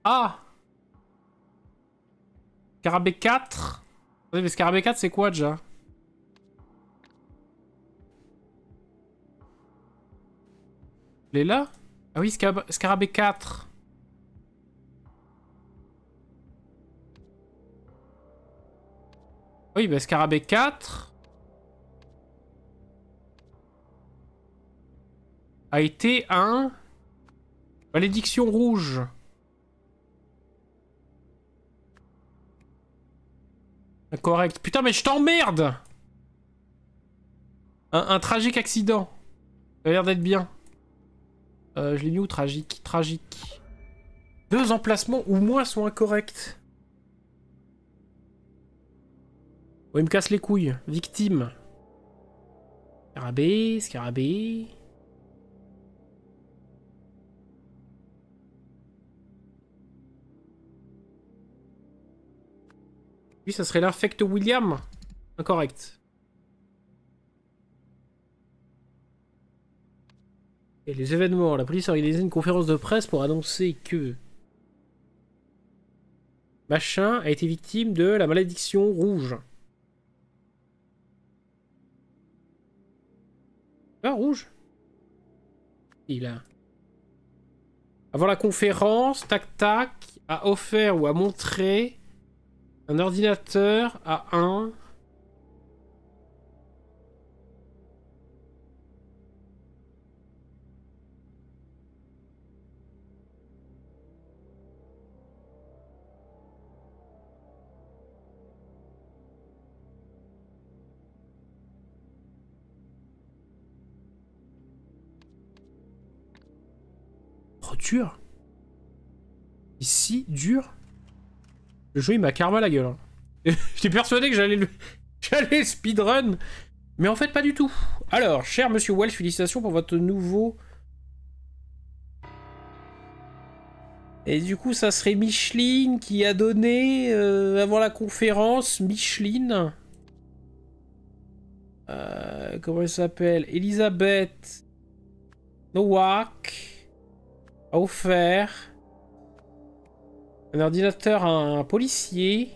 Ah! Scarabée 4. Mais Scarabée 4, c'est quoi déjà? Il est là? Ah oui, Scarabée 4. Oui, bah Scarabée 4 a été un... Malédiction rouge. Correct. Putain, mais je t'emmerde! Un tragique accident. Ça a l'air d'être bien. Je l'ai mis où, tragique? Tragique. 2 emplacements ou moins sont incorrects. Oh, il me casse les couilles. Victime. Scarabée, Scarabée. Lui, ça serait l'infect William. Incorrect. Et les événements. La police a organisé une conférence de presse pour annoncer que... Machin a été victime de la malédiction rouge. Ah, rouge. Il a... Avant la conférence, Tac Tac a offert ou a montré un ordinateur à un... Oh, dur. Ici, dur. Le jeu, il m'a karma la gueule. Hein. J'étais persuadé que j'allais speedrun. Mais en fait, pas du tout. Alors, cher monsieur Welsh, félicitations pour votre nouveau... Et du coup, ça serait Micheline qui a donné, avant la conférence, Micheline... comment elle s'appelle? Elisabeth Nowak a offert un ordinateur à un policier.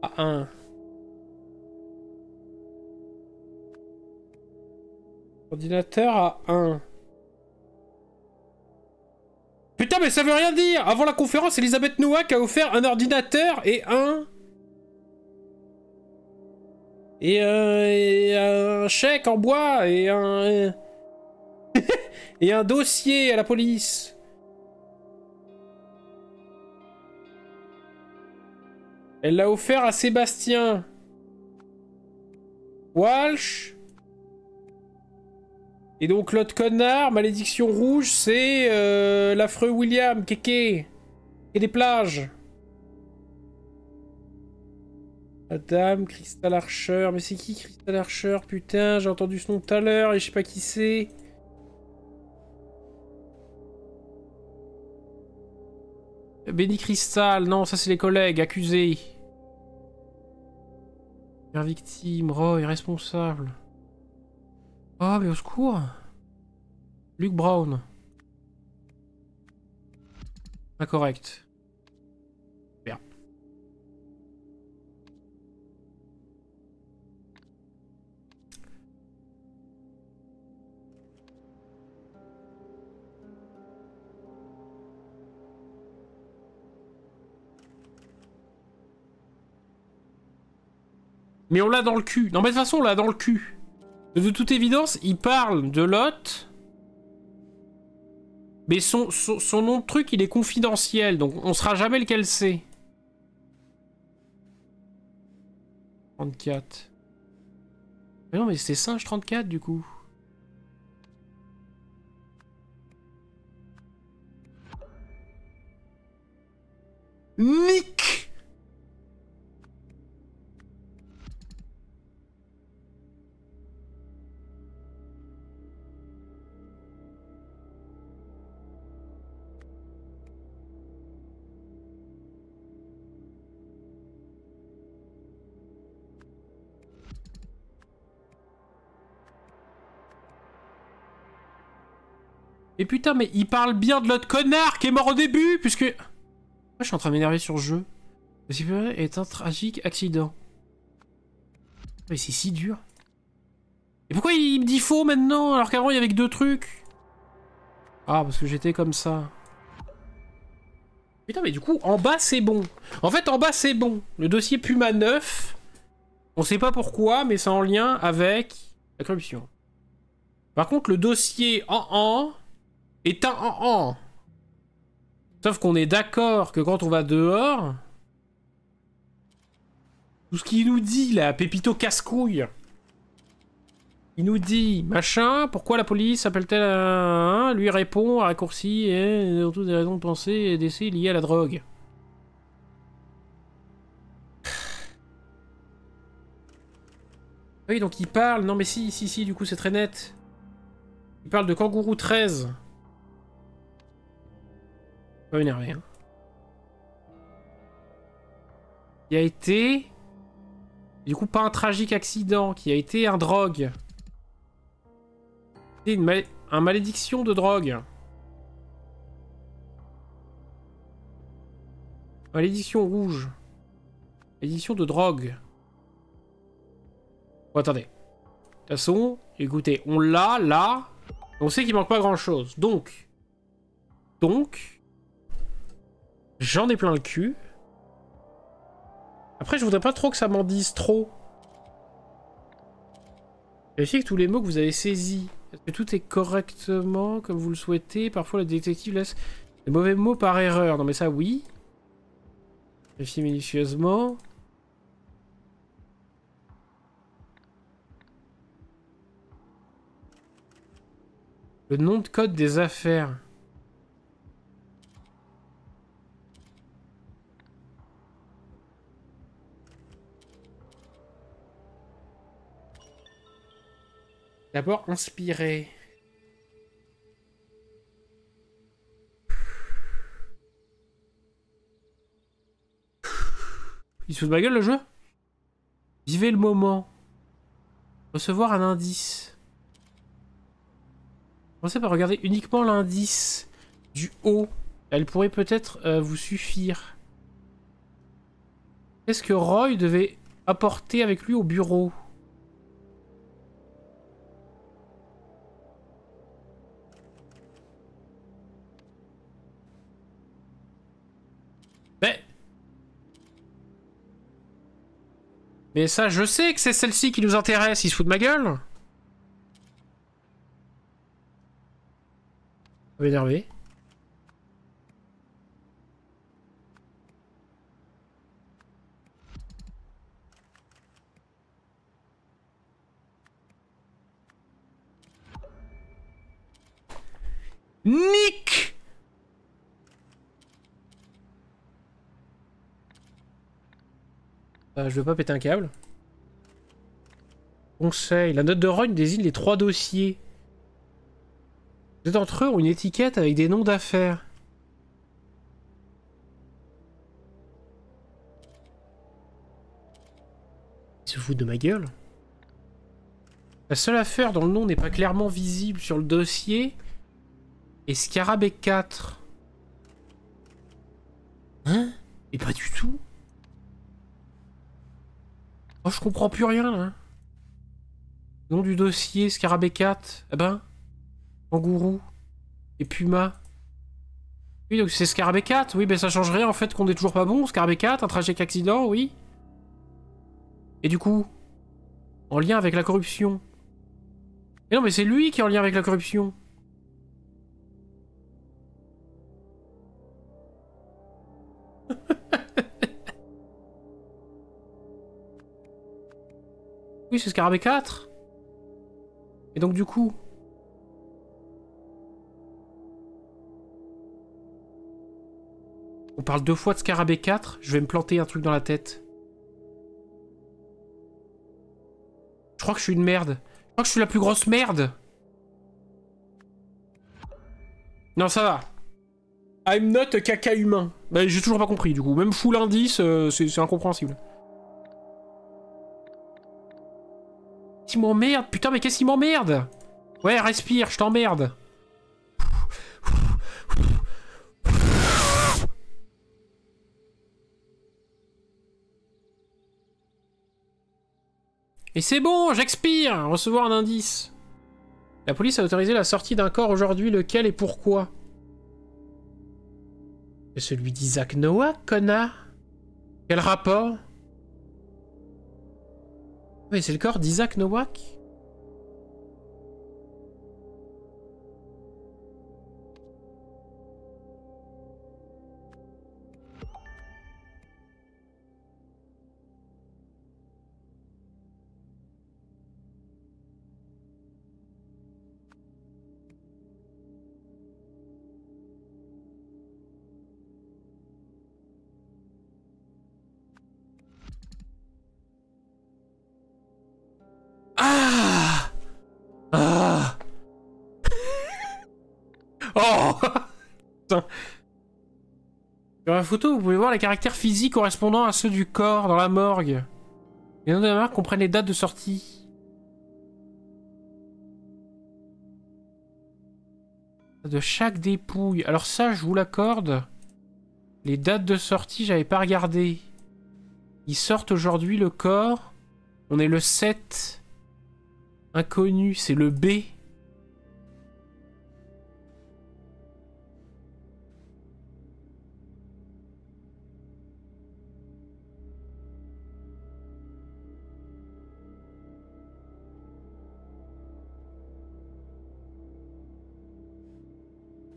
À un ordinateur à un. Putain, mais ça veut rien dire! Avant la conférence, Elisabeth Nowak a offert un ordinateur et un... Et un chèque en bois et un... et un dossier à la police. Elle l'a offert à Sébastien Walsh. Et donc l'autre connard, malédiction rouge, c'est l'affreux William, kéké. Et des plages. Madame Crystal Archer. Mais c'est qui Crystal Archer? Putain, j'ai entendu ce nom tout à l'heure et je sais pas qui c'est. Benny Crystal, non, ça c'est les collègues, accusés. Victime, Roy, responsable. Oh, mais au secours. Luke Brown. Incorrect. Bien. Mais on l'a dans le cul. Non, mais de toute façon, on l'a dans le cul. De toute évidence, il parle de Lot. Mais son nom de truc, il est confidentiel, donc on saura jamais lequel c'est. 34. Mais non, mais c'est Singe 34 du coup. Nick! Et putain, mais il parle bien de l'autre connard qui est mort au début, puisque... Moi, je suis en train de m'énerver sur le jeu. Le supérieur est un tragique accident. Mais c'est si dur. Et pourquoi il me dit faux maintenant, alors qu'avant il y avait que 2 trucs? Ah, parce que j'étais comme ça. Putain, mais du coup, en bas, c'est bon. En fait, en bas, c'est bon. Le dossier Puma 9, on sait pas pourquoi, mais c'est en lien avec la corruption. Par contre, le dossier en est un en. Sauf qu'on est d'accord que quand on va dehors... Tout ce qu'il nous dit, là, Pépito casse-couille. Il nous dit, machin, pourquoi la police appelle-t-elle un... Lui répond, raccourci, et surtout des raisons de penser et d'essai liées à la drogue. Oui, donc il parle... Non mais si, du coup c'est très net. Il parle de Kangourou 13. Pas m'énerver, hein. Qui a été... Du coup, pas un tragique accident, qui a été un drogue. C'est un malédiction de drogue. Malédiction rouge. Malédiction de drogue. Bon, attendez. De toute façon, écoutez, on l'a, là. On sait qu'il manque pas grand-chose. Donc, j'en ai plein le cul. Après, je voudrais pas trop que ça m'en dise trop. Vérifiez que tous les mots que vous avez saisis. Est-ce que tout est correctement comme vous le souhaitez? Parfois, le détective laisse les mauvais mots par erreur. Non, mais ça, oui. Vérifiez minutieusement. Le nom de code des affaires. D'abord, inspiré. Il se fout de ma gueule, le jeu? Vivez le moment. Recevoir un indice. Commencez par regarder uniquement l'indice du haut. Elle pourrait peut-être vous suffire. Qu'est-ce que Roy devait apporter avec lui au bureau? Mais ça, je sais que c'est celle-ci qui nous intéresse. Il se fout de ma gueule. Ça va énerver. Nick! Je veux pas péter un câble. Conseil. La note de Rogne désigne les 3 dossiers. Deux d'entre eux ont une étiquette avec des noms d'affaires. Ils se foutent de ma gueule. La seule affaire dont le nom n'est pas clairement visible sur le dossier est Scarabée 4. Hein? Et pas du tout. Oh, je comprends plus rien, là. Nom du dossier, Scarabée 4. Eh ben, Kangourou et Puma. Oui, donc c'est Scarabée 4. Oui, ben ça change rien, en fait, qu'on est toujours pas bon. Scarabée 4, un tragique accident, oui. Et du coup, en lien avec la corruption. Et non, mais c'est lui qui est en lien avec la corruption. Oui, c'est Scarabée 4. Et donc du coup... On parle 2 fois de Scarabée 4. Je vais me planter un truc dans la tête. Je crois que je suis une merde. Je crois que je suis la plus grosse merde. Non, ça va. I'm not a caca humain. Bah, j'ai toujours pas compris, du coup. Même full indice, c'est incompréhensible. Il m'emmerde. Putain, mais qu'est-ce qu'il m'emmerde? Ouais, respire, je t'emmerde. Et c'est bon, j'expire. Recevoir un indice. La police a autorisé la sortie d'un corps aujourd'hui. Lequel et pourquoi? C'est celui d'Isaac Noah, connard. Quel rapport? Oui, c'est le corps d'Isaac Nowak. Ah! Ah! Oh! Putain. Sur la photo, vous pouvez voir les caractères physiques correspondant à ceux du corps dans la morgue. Les noms de la marque comprennent les dates de sortie. De chaque dépouille. Alors ça, je vous l'accorde. Les dates de sortie, j'avais pas regardé. Ils sortent aujourd'hui le corps. On est le 7. Inconnu, c'est le B.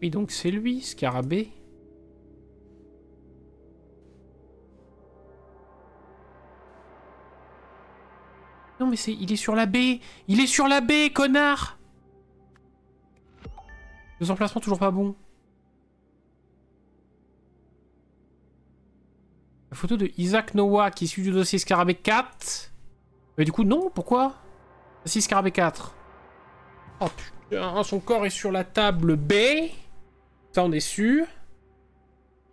Oui, donc c'est lui, Scarabée. Non mais c'est... Il est sur la baie. Il est sur la baie, connard. Les emplacements toujours pas bons. La photo de Isaac Noah qui est issue du dossier Scarabée 4. Mais du coup, non, pourquoi? Si, Scarabée 4. Oh putain, son corps est sur la table B. Ça, on est sûr.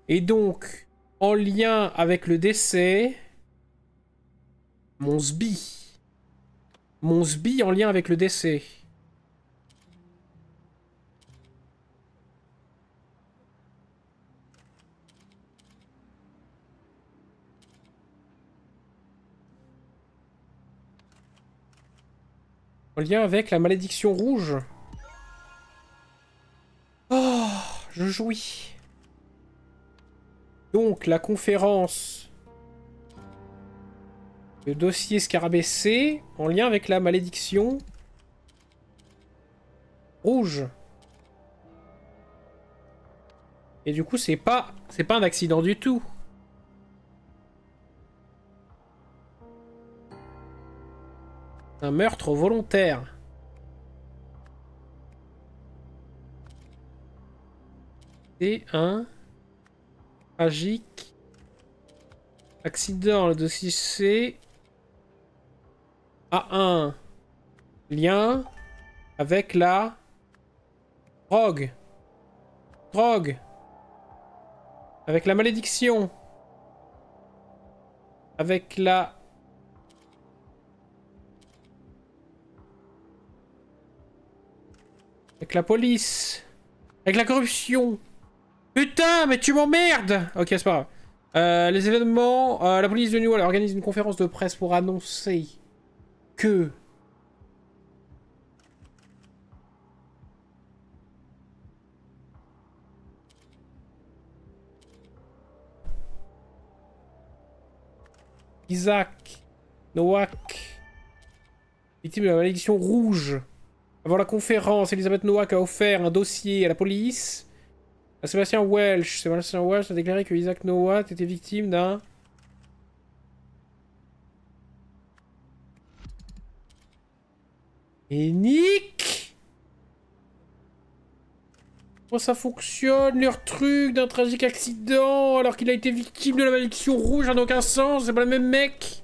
Et donc, en lien avec le décès... Mon sbi. Mon sbi en lien avec le décès. En lien avec la malédiction rouge. Oh, je jouis. Donc, la conférence... Le dossier Scarabée C, en lien avec la malédiction... rouge. Et du coup, c'est pas un accident du tout. Un meurtre volontaire. C'est un tragique accident. Le dossier C a un lien avec la drogue. Drogue. Avec la malédiction. Avec la... Avec la police. Avec la corruption. Putain, mais tu m'emmerdes. Ok, c'est pas grave. Les événements... la police de Newell organise une conférence de presse pour annoncer que... Isaac Nowak, victime de la malédiction rouge. Avant la conférence, Elizabeth Nowak a offert un dossier à la police. À Sébastien Welch. Sébastien Welch a déclaré que Isaac Nowak était victime d'un... Et Nick! Comment ça fonctionne, leur truc d'un tragique accident alors qu'il a été victime de la malédiction rouge, ça n'a aucun sens, c'est pas le même mec.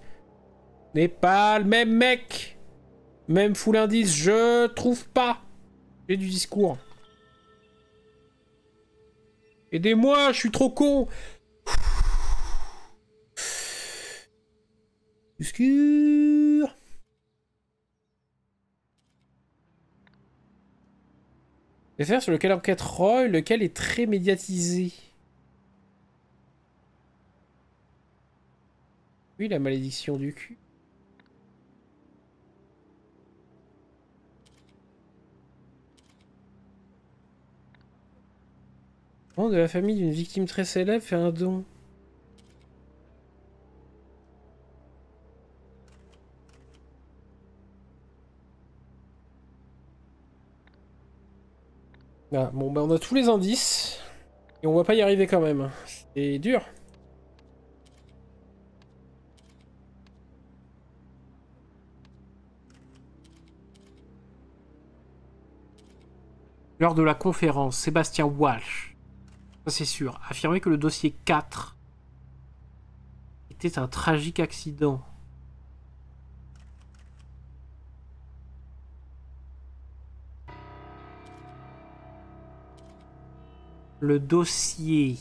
N'est pas le même mec. Même full indice, je trouve pas. J'ai du discours. Aidez-moi, je suis trop con. Discours. L'affaire sur lequel enquête Roy, lequel est très médiatisé. Oui, la malédiction du cul. Membre de la famille d'une victime très célèbre fait un don. Ah, bon, bah on a tous les indices. Et on va pas y arriver quand même. C'est dur. Lors de la conférence, Sébastien Walsh, ça c'est sûr, affirmait que le dossier 4 était un tragique accident. Le dossier...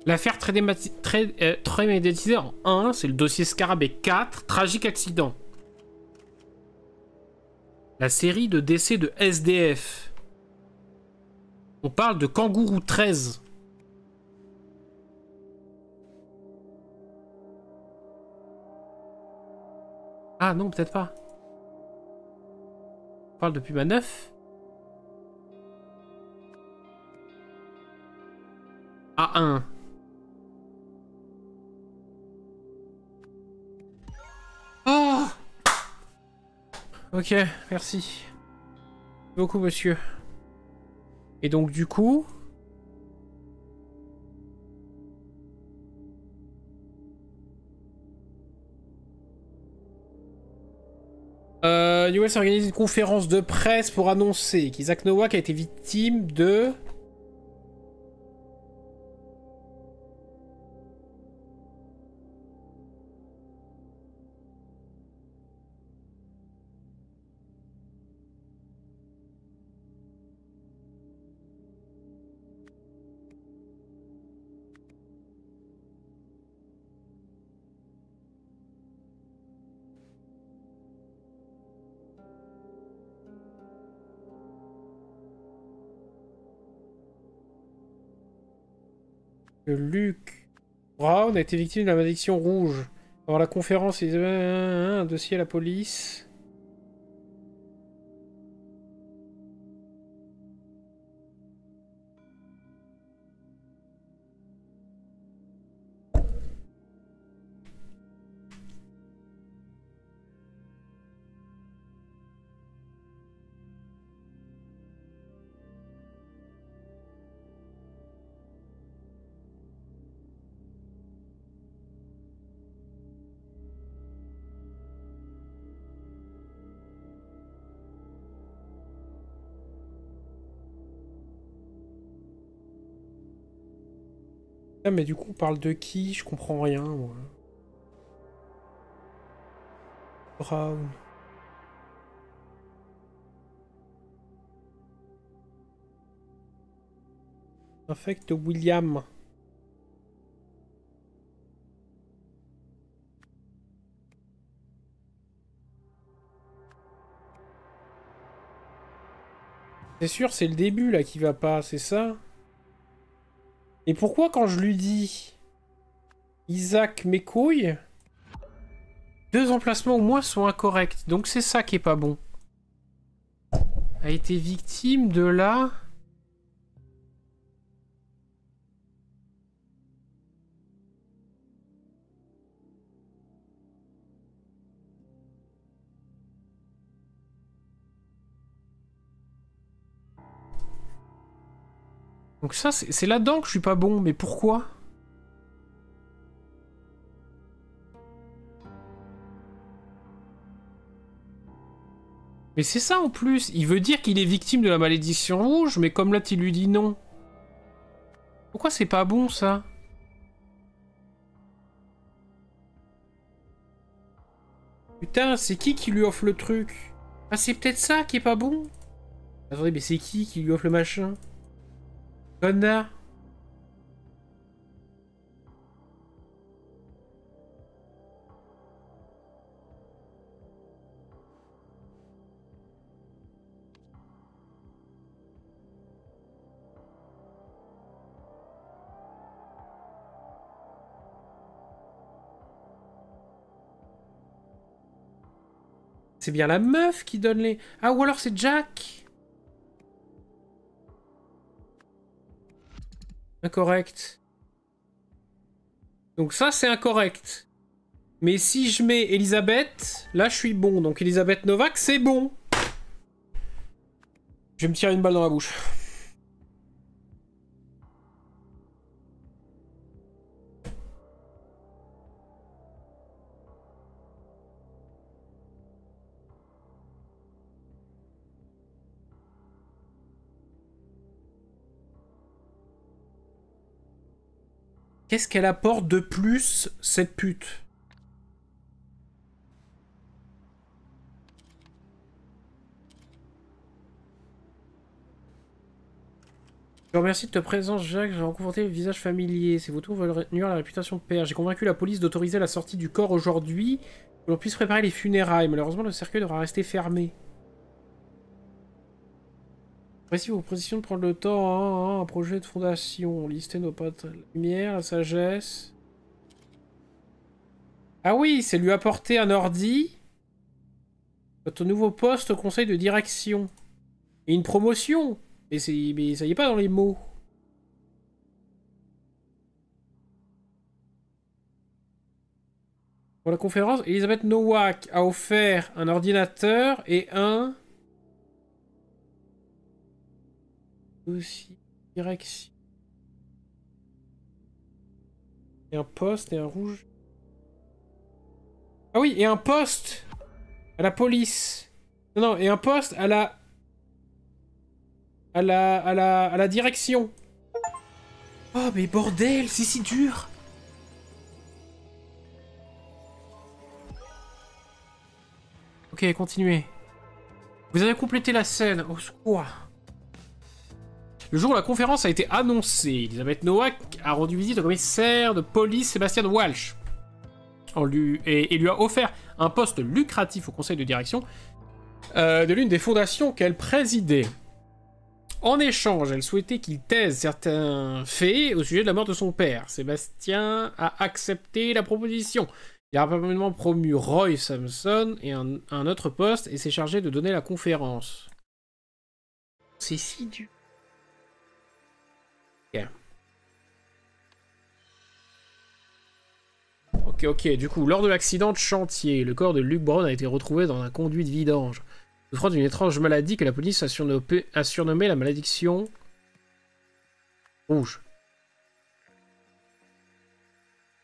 L'affaire très médiatisée en 1, c'est le dossier Scarabée 4, tragique accident. La série de décès de SDF. On parle de Kangourou 13. Ah non, peut-être pas. On parle de Puma 9. A1. Oh! Ok, merci. Beaucoup, monsieur. Et donc, du coup... US organise une conférence de presse pour annoncer qu'Isaac Nowak a été victime de... Luc Brown a été victime de la malédiction rouge. Avant la conférence, il un dossier à la police. Ah, mais du coup, on parle de qui? Je comprends rien, moi. Brown. Infecte William. C'est sûr, c'est le début, là, qui va pas, c'est ça? Et pourquoi, quand je lui dis... Isaac mes couilles... 2 emplacements au moins sont incorrects. Donc c'est ça qui est pas bon. A été victime de la... Donc ça, c'est là-dedans que je suis pas bon, mais pourquoi? Mais c'est ça en plus, il veut dire qu'il est victime de la malédiction rouge, mais comme là tu lui dis non. Pourquoi c'est pas bon ça? Putain, c'est qui lui offre le truc? Ah, c'est peut-être ça qui est pas bon? Attendez, mais c'est qui lui offre le machin? Connard. C'est bien la meuf qui donne les... Ah, ou alors c'est Jack. Incorrect. Donc ça, c'est incorrect. Mais si je mets Elisabeth, là, je suis bon. Donc Elisabeth Novak, c'est bon. Je vais me tirer une balle dans la bouche. Qu'est-ce qu'elle apporte de plus, cette pute? Je vous remercie de ta présence, Jacques. J'ai rencontré le visage familier. Ces vautours veulent nuire à la réputation de père. J'ai convaincu la police d'autoriser la sortie du corps aujourd'hui pour que l'on puisse préparer les funérailles. Malheureusement, le cercueil devra rester fermé. Voici vos positions de prendre le temps. Un projet de fondation. Listez nos potes. La lumière, la sagesse. Ah oui, c'est lui apporter un ordi. Votre nouveau poste au conseil de direction. Et une promotion. Mais ça y est pas dans les mots. Pour la conférence, Elisabeth Nowak a offert un ordinateur et un... Aussi, direction. Et un poste et un rouge. Ah oui, et un poste à la police. Non, non, et un poste à la... à la direction. Oh, mais bordel, c'est si dur. Ok, continuez. Vous avez complété la scène. Au secours. Le jour où la conférence a été annoncée, Elisabeth Nowak a rendu visite au commissaire de police Sébastien Walsh. Et lui a offert un poste lucratif au conseil de direction de l'une des fondations qu'elle présidait. En échange, elle souhaitait qu'il taise certains faits au sujet de la mort de son père. Sébastien a accepté la proposition. Il a rapidement promu Roy Sampson et un autre poste et s'est chargé de donner la conférence. C'est si dur. Ok, du coup, lors de l'accident de chantier, le corps de Luke Brown a été retrouvé dans un conduit de vidange, souffrant d'une étrange maladie que la police a surnommée la malédiction rouge.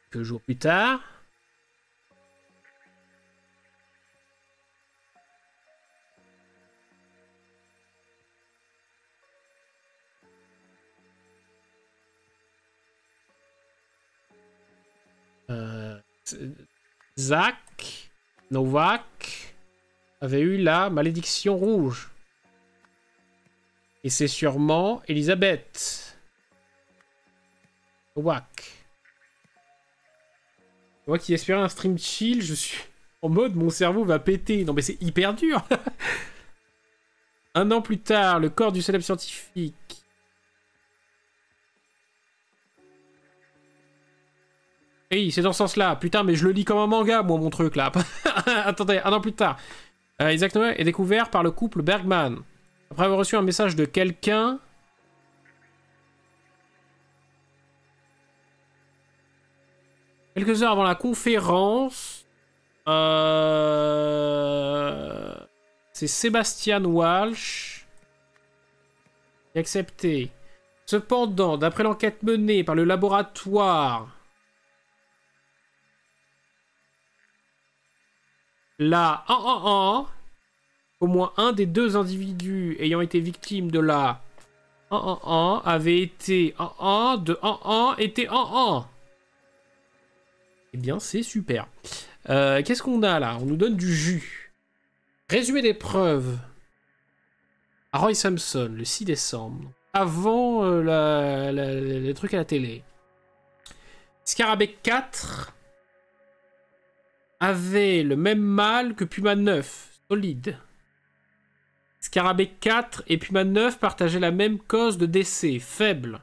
Quelques jours plus tard... Zach Novak avait eu la malédiction rouge. Et c'est sûrement Elisabeth Novak. Moi qui espérais un stream chill, je suis en mode mon cerveau va péter. Non mais c'est hyper dur. Un an plus tard, le corps du célèbre scientifique. Oui, c'est dans ce sens-là. Putain, mais je le lis comme un manga, moi, mon truc, là. Attendez, un an plus tard. Isaac Noé est découvert par le couple Bergman. Après avoir reçu un message de quelqu'un... Quelques heures avant la conférence... C'est Sébastien Walsh qui a accepté. Cependant, d'après l'enquête menée par le laboratoire, la au moins un des deux individus ayant été victime de la avait été était Eh bien, c'est super. Qu'est-ce qu'on a là? On nous donne du jus. Résumé des preuves. À Roy Sampson, le 6 décembre. Avant les trucs à la télé. Scarabée 4 avait le même mâle que Puma 9, solide. Scarabée 4 et Puma 9 partageaient la même cause de décès, faible.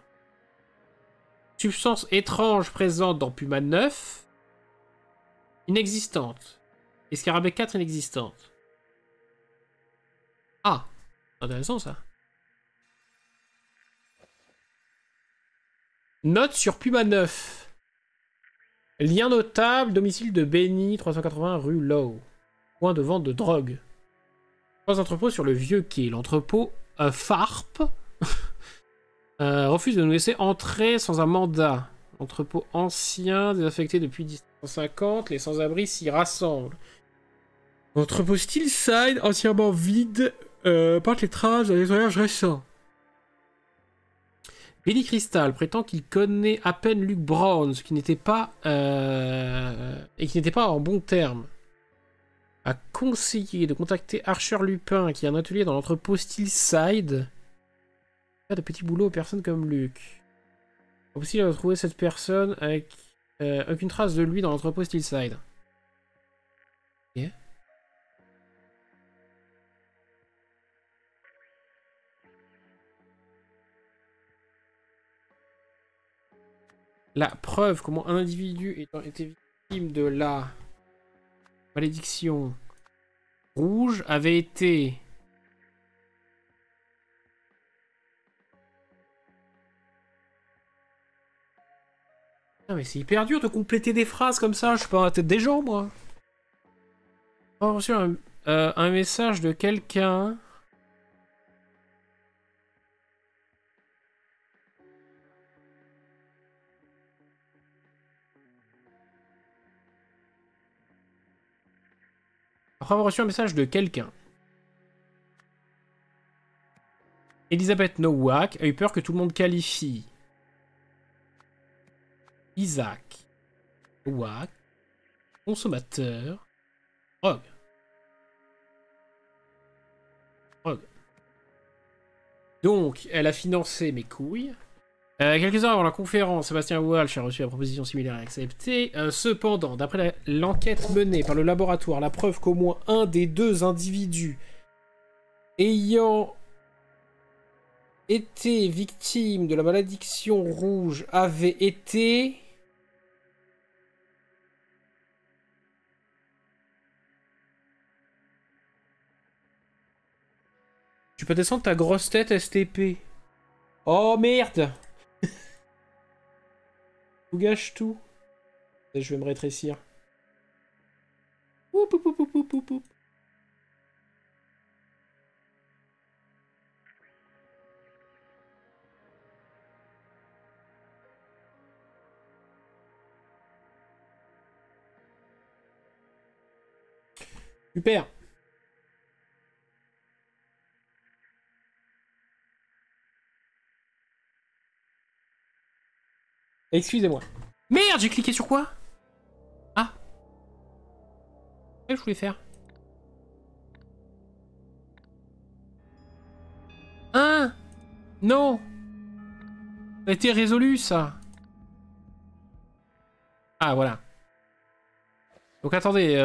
Substance étrange présente dans Puma 9, inexistante. Et Scarabée 4 inexistante. Ah, intéressant ça. Note sur Puma 9. Lien notable, domicile de Benny, 380 rue Lowe. Point de vente de drogue. 3 entrepôts sur le vieux quai. L'entrepôt Farp refuse de nous laisser entrer sans un mandat. Entrepôt ancien, désaffecté depuis 1950, les sans-abri s'y rassemblent. Entrepôt Steelside, entièrement vide, porte les traces d'un nettoyage récent. Billy Crystal prétend qu'il connaît à peine Luke Brown, ce qui n'était pas et qui n'était pas en bon terme. A conseillé de contacter Archer Lupin, qui a un atelier dans l'entrepôt Steelside. Faire de petits boulots aux personnes comme Luke. Possible de retrouver cette personne avec aucune trace de lui dans l'entrepôt Steelside. Ok. La preuve comment un individu ayant été victime de la malédiction rouge avait été Ah mais c'est hyper dur de compléter des phrases comme ça, je suis pas dans la tête des gens moi. J'ai reçu un message de quelqu'un. Après avoir reçu un message de quelqu'un. Elisabeth Nowak a eu peur que tout le monde qualifie. Isaac. Nowak. Consommateur. Drogue. Drogue. Donc, elle a financé mes couilles. Quelques heures avant la conférence, Sébastien Walsh a reçu la proposition similaire et acceptée. Cependant, d'après l'enquête menée par le laboratoire, la preuve qu'au moins un des deux individus ayant été victime de la malédiction rouge avait été... Tu peux descendre ta grosse tête STP. Oh merde! Je gâche tout. Je vais me rétrécir. Oup, oup, oup, oup, oup, oup, oup. Super. Excusez-moi. Merde, j'ai cliqué sur quoi? Ah. Qu'est-ce que je voulais faire? Hein? Non. Ça a été résolu, ça. Ah, voilà. Donc, attendez.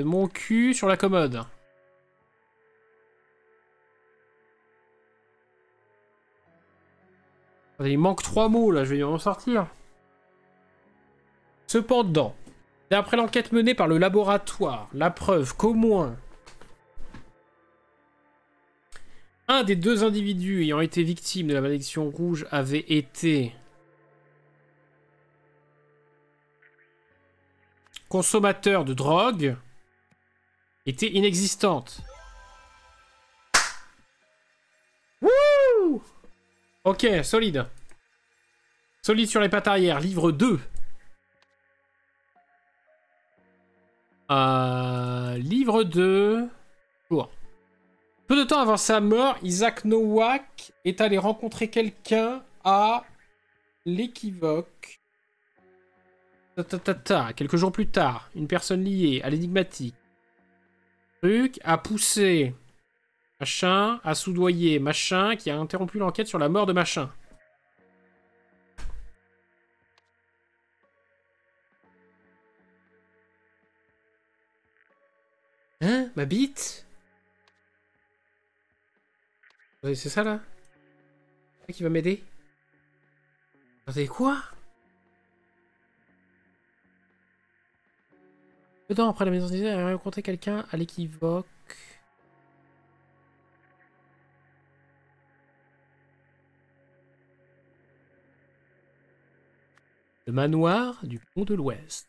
Mon cul sur la commode. Il manque 3 mots, là. Je vais en sortir. Cependant, d'après l'enquête menée par le laboratoire, la preuve qu'au moins un des deux individus ayant été victime de la malédiction rouge avait été consommateur de drogue était inexistante. Wouh! Ok, solide. Solide sur les pattes arrière. Livre 2. Livre 2. Jour. Peu de temps avant sa mort, Isaac Nowak est allé rencontrer quelqu'un à l'équivoque. Quelques jours plus tard, une personne liée à l'énigmatique truc a poussé machin, a soudoyé machin, qui a interrompu l'enquête sur la mort de machin. Hein? Ma bite? C'est ça là? C'est ça qui va m'aider? Attendez, quoi? Peu de temps après la maison d'Isaac, elle a rencontré quelqu'un à l'équivoque. Le manoir du pont de l'Ouest.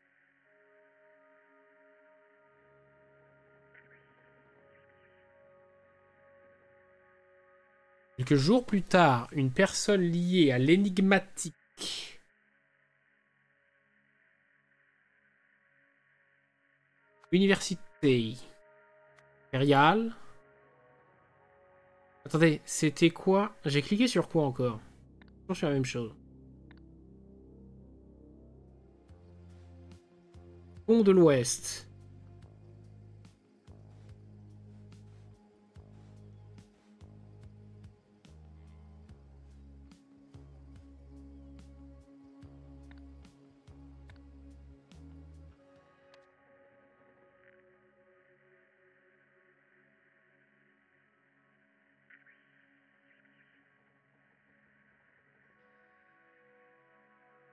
Quelques jours plus tard, une personne liée à l'énigmatique université impériale. Attendez, c'était quoi? J'ai cliqué sur quoi encore? Je suis la même chose. Pont de l'Ouest.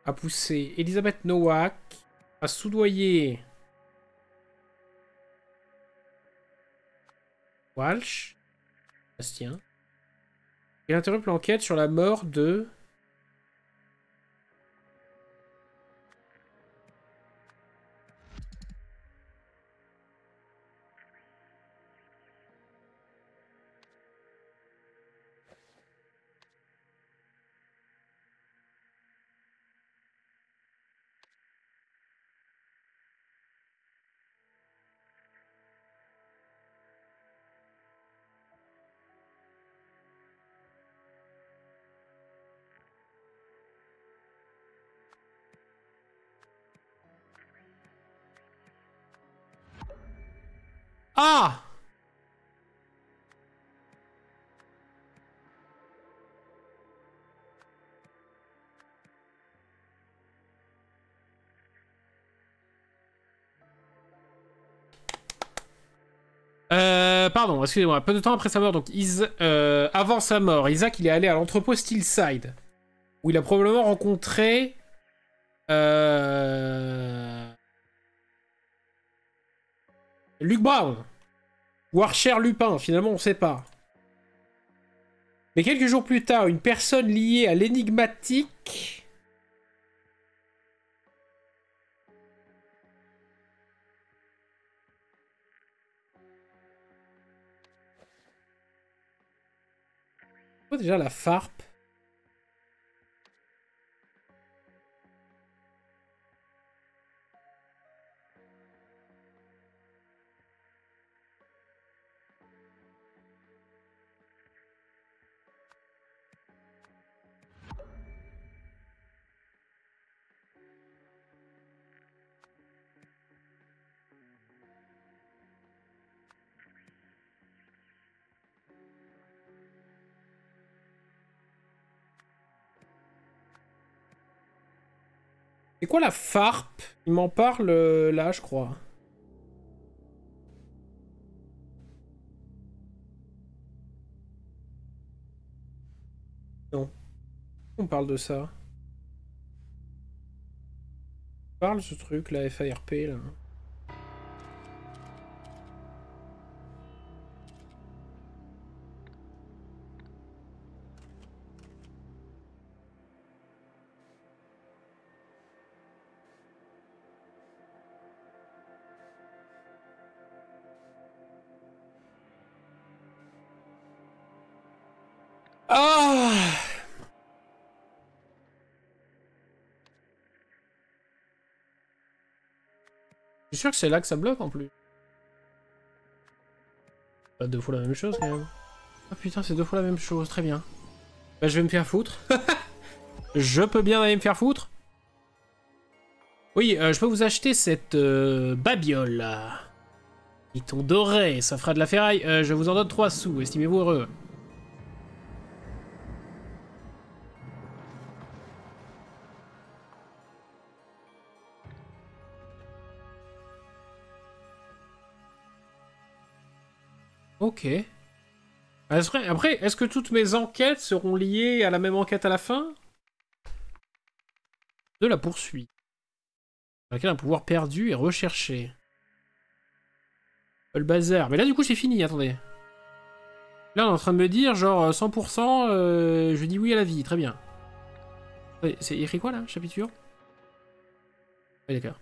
A poussé Elisabeth Nowak, a soudoyé Walsh, Bastien, et interrompt l'enquête sur la mort de... Ah! Pardon, excusez-moi. Peu de temps après sa mort, donc avant sa mort, Isaac il est allé à l'entrepôt Steelside, où il a probablement rencontré Luc Brown ou Archer Lupin. Finalement, on sait pas. Mais quelques jours plus tard, une personne liée à l'énigmatique quoi déjà la FARP? C'est quoi la FARP? Il m'en parle là, je crois. Non. On parle de ça. On parle ce truc, la FARP, là. Ah! Je suis sûr que c'est là que ça bloque en plus. Pas 2 fois la même chose quand même. Ah putain, c'est 2 fois la même chose, très bien. Bah je vais me faire foutre. Je peux bien aller me faire foutre. Oui, je peux vous acheter cette babiole là. Piton doré, ça fera de la ferraille. Je vous en donne 3 sous, estimez-vous heureux. Ok. Après, est-ce que toutes mes enquêtes seront liées à la même enquête à la fin? De la poursuite. Dans laquelle un pouvoir perdu est recherché. Le bazar. Mais là, du coup, c'est fini, attendez. Là, on est en train de me dire, genre, 100%, je dis oui à la vie, très bien. C'est écrit quoi, là, chapitre? Oui, d'accord.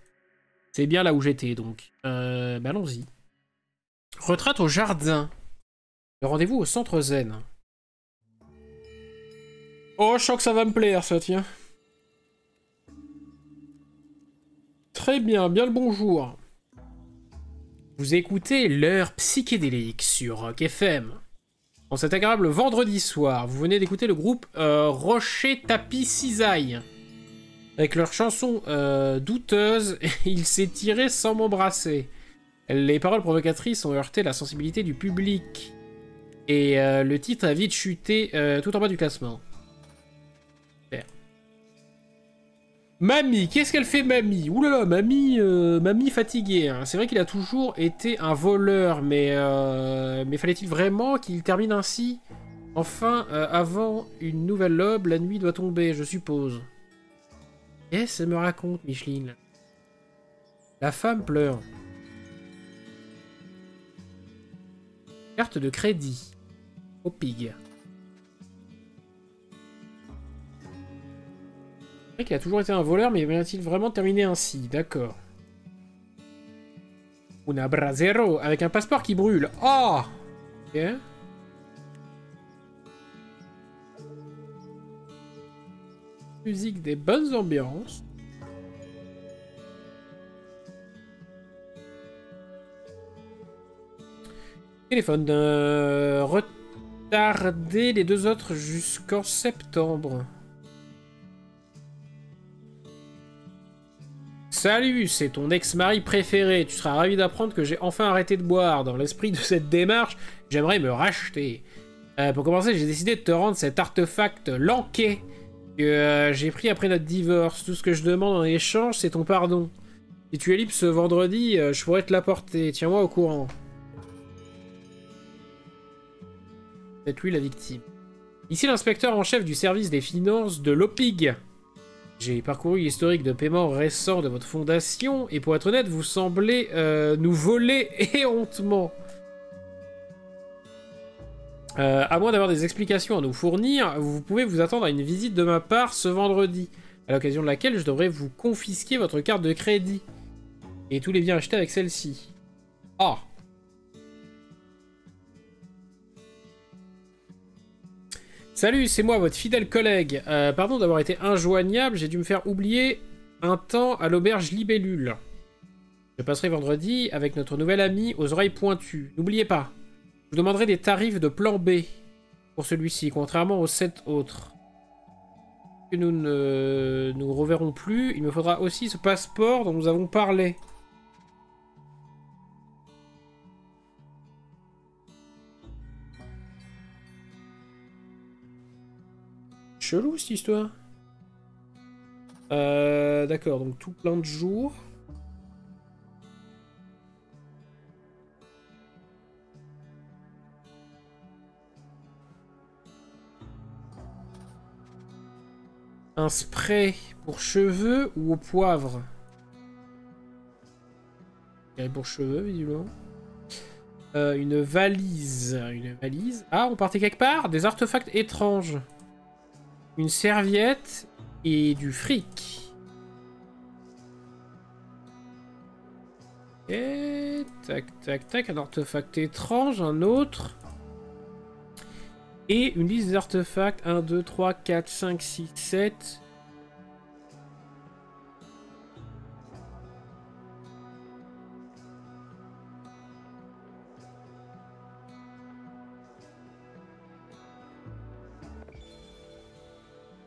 C'est bien là où j'étais, donc. Bah, allons-y. Retraite au jardin. Le rendez-vous au centre zen. Oh, je sens que ça va me plaire, ça, tiens. Très bien, bien le bonjour. Vous écoutez l'heure psychédélique sur Rock FM. En cet agréable vendredi soir, vous venez d'écouter le groupe Rocher Tapis Cisaille. Avec leur chanson douteuse, il s'est tiré sans m'embrasser. Les paroles provocatrices ont heurté la sensibilité du public. Et le titre a vite chuté tout en bas du classement. Super. Mamie, qu'est-ce qu'elle fait Mamie? Ouh là là, Mamie, Mamie fatiguée. Hein. C'est vrai qu'il a toujours été un voleur, mais fallait-il vraiment qu'il termine ainsi? Enfin, avant une nouvelle aube, la nuit doit tomber, je suppose. Qu'est-ce qu'elle me raconte, Micheline? La femme pleure. Carte de crédit. Au pig. C'est vrai qu'il a toujours été un voleur, mais va-t-il vraiment terminer ainsi? D'accord. Una brasero, avec un passeport qui brûle. Oh! Ok. Musique des bonnes ambiances. Téléphone. Retarder les 2 autres jusqu'en septembre. Salut, c'est ton ex-mari préféré. Tu seras ravi d'apprendre que j'ai enfin arrêté de boire. Dans l'esprit de cette démarche, j'aimerais me racheter. Pour commencer, j'ai décidé de te rendre cet artefact lanqué que j'ai pris après notre divorce. Tout ce que je demande en échange, c'est ton pardon. Si tu es libre ce vendredi, je pourrais te l'apporter. Tiens-moi au courant. C'est lui la victime. Ici l'inspecteur en chef du service des finances de l'OPIG. J'ai parcouru l'historique de paiement récent de votre fondation, et pour être honnête, vous semblez nous voler éhontement. À moins d'avoir des explications à nous fournir, vous pouvez vous attendre à une visite de ma part ce vendredi, à l'occasion de laquelle je devrais vous confisquer votre carte de crédit. Et tous les biens achetés avec celle-ci. Ah! Salut, c'est moi, votre fidèle collègue. Pardon d'avoir été injoignable, j'ai dû me faire oublier un temps à l'auberge Libellule. Je passerai vendredi avec notre nouvel ami aux oreilles pointues. N'oubliez pas, je vous demanderai des tarifs de plan B pour celui-ci, contrairement aux 7 autres. Que nous ne nous reverrons plus, il me faudra aussi ce passeport dont nous avons parlé. Chelou cette histoire. D'accord, donc tout plein de jours. Un spray pour cheveux ou au poivre? Pour cheveux, visiblement. Une valise. Une valise. Ah, on partait quelque part? Des artefacts étranges. Une serviette et du fric. Et tac, tac, tac. Un artefact étrange, un autre. Et une liste d'artefacts. 1, 2, 3, 4, 5, 6, 7.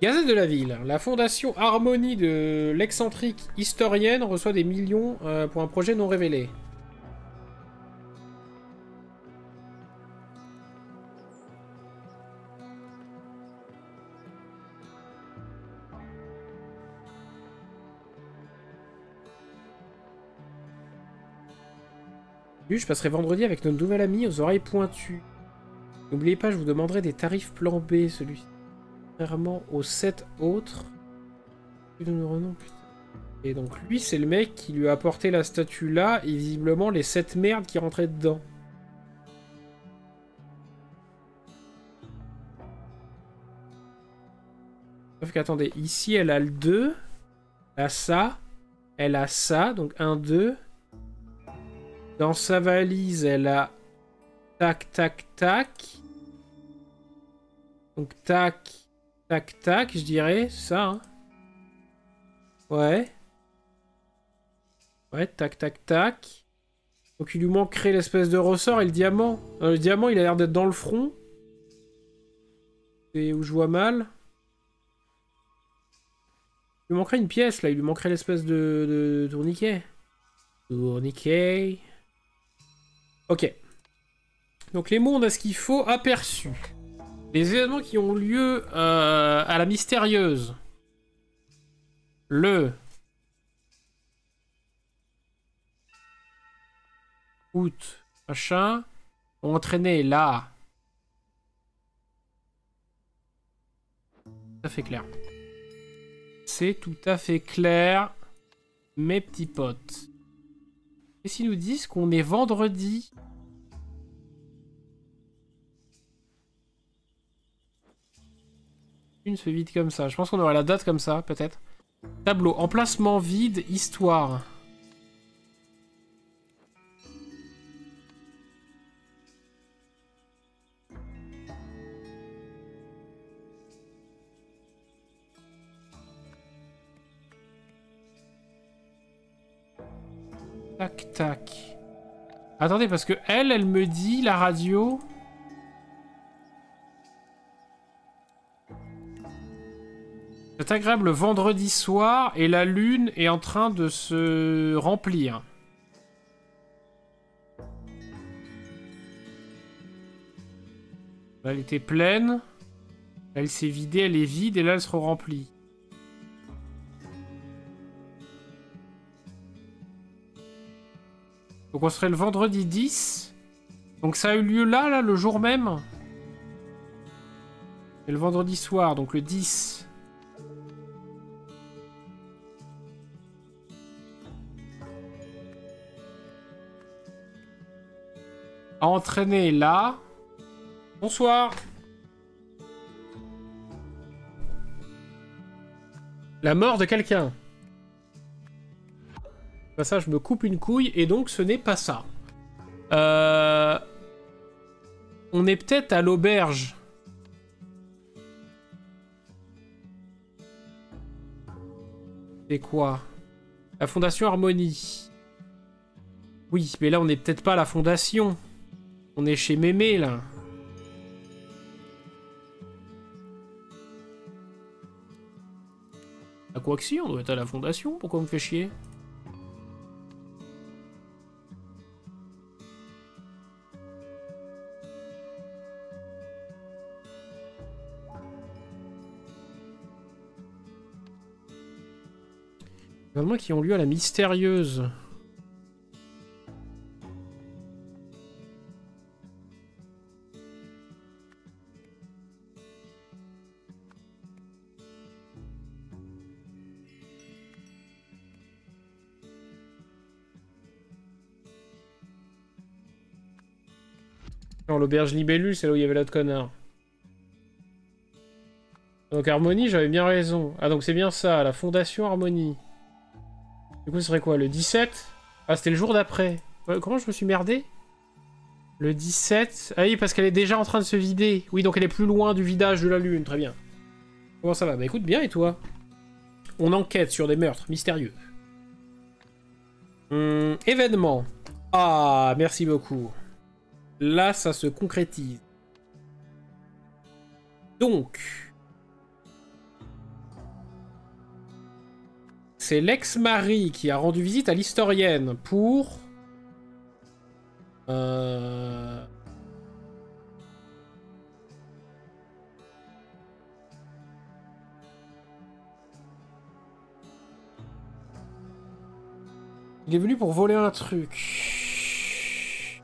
Gazette de la ville. La fondation Harmonie de l'excentrique historienne reçoit des millions pour un projet non révélé. Je passerai vendredi avec notre nouvel ami aux oreilles pointues. N'oubliez pas, je vous demanderai des tarifs plan B, celui-ci. Contrairement aux 7 autres. Et donc lui, c'est le mec qui lui a apporté la statue là, et visiblement les 7 merdes qui rentraient dedans. Sauf qu'attendez, ici elle a le 2, elle a ça, donc 1, 2. Dans sa valise, elle a tac, tac, tac. Donc tac, tac, tac, je dirais, c'est ça, hein. Ouais. Ouais, tac, tac, tac. Donc il lui manquerait l'espèce de ressort et le diamant. Le diamant, il a l'air d'être dans le front. C'est où je vois mal. Il lui manquerait une pièce, là. Il lui manquerait l'espèce de tourniquet. Tourniquet. Ok. Donc les mondes à ce qu'il faut, aperçus. Les événements qui ont lieu à la mystérieuse. Le août, machin, ont entraîné là. Tout à fait clair. C'est tout à fait clair, mes petits potes. Et s'ils nous disent qu'on est vendredi. Une se vide comme ça. Je pense qu'on aurait la date comme ça, peut-être. Tableau, emplacement vide, histoire. Tac, tac. Attendez, parce que elle me dit, la radio... C'est agréable vendredi soir et la lune est en train de se remplir. Là, elle était pleine. Là, elle s'est vidée, elle est vide et là, elle se remplit. Donc on serait le vendredi 10. Donc ça a eu lieu là, le jour même. Et le vendredi soir, donc le 10. A entraîné là. Bonsoir. La mort de quelqu'un. Ça, je me coupe une couille et donc ce n'est pas ça. On est peut-être à l'auberge. C'est quoi? La Fondation Harmonie. Oui, mais là on n'est peut-être pas à la Fondation. On est chez Mémé là. À quoi que si, on doit être à la Fondation. Pourquoi on me fait chier? Événements qui ont lieu à la mystérieuse. Non, l'auberge Libellule, c'est là où il y avait l'autre connard. Donc Harmonie, j'avais bien raison. Ah donc c'est bien ça, la Fondation Harmonie. Du coup, ce serait quoi, le 17? Ah, c'était le jour d'après. Comment je me suis merdé? Le 17... Ah oui, parce qu'elle est déjà en train de se vider. Oui, donc elle est plus loin du vidage de la Lune, très bien. Comment ça va? Bah écoute, bien, et toi? On enquête sur des meurtres mystérieux. Événement. Ah, merci beaucoup. Là, ça se concrétise. Donc... c'est l'ex-mari qui a rendu visite à l'historienne pour... Il est venu pour voler un truc.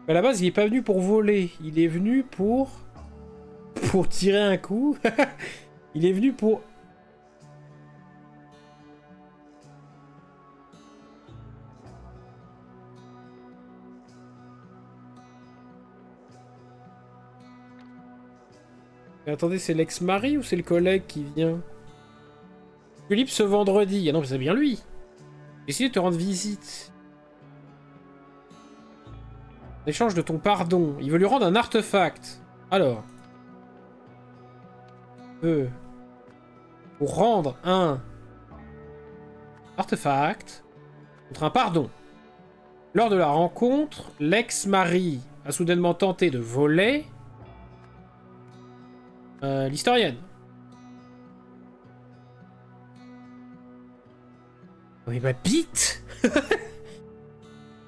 Mais à la base, il est pas venu pour voler. Il est venu pour... Pour tirer un coup. Il est venu pour... Mais attendez, c'est l'ex-mari ou c'est le collègue qui vient? Philippe ce vendredi. Ah non, mais c'est bien lui. Essayez de te rendre visite. En échange de ton pardon. Il veut lui rendre un artefact. Alors. Pour rendre un artefact contre un pardon. Lors de la rencontre, l'ex-mari a soudainement tenté de voler l'historienne. Oui, bah bite.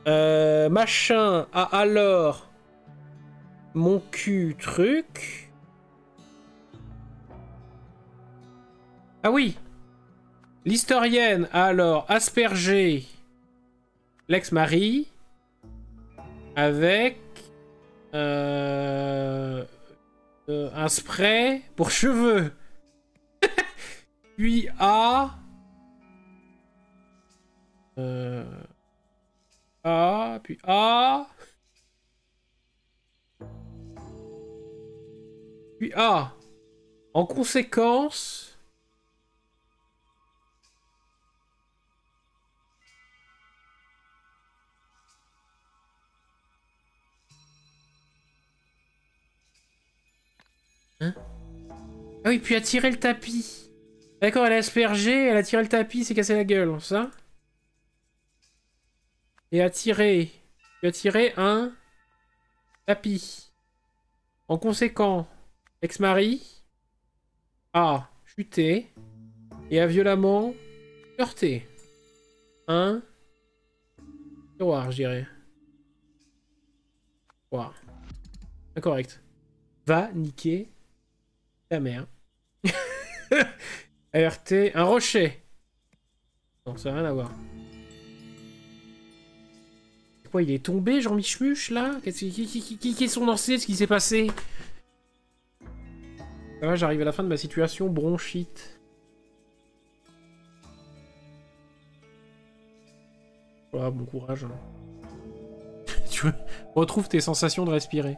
Machin a alors mon cul truc. Ah oui. L'historienne a alors aspergé l'ex-mari avec un spray pour cheveux. Puis a... puis A... Puis A. En conséquence... Hein? Ah oui, puis a tiré le tapis. D'accord, elle a aspergé, elle a tiré le tapis, s'est cassé la gueule, ça. Et a tiré... Tu as tiré un... tapis. En conséquent, ex-mari a chuté et a violemment heurté un tiroir, je dirais. Wow. Incorrect. Va niquer ta mère. heurté un rocher. Non, ça n'a rien à voir. Quoi, il est tombé, Jean Michmuche, là? Qui est son lancé? Ce qui s'est passé? Ça va, j'arrive à la fin de ma situation, bronchite. Voilà, bon courage. Tu retrouves tes sensations de respirer.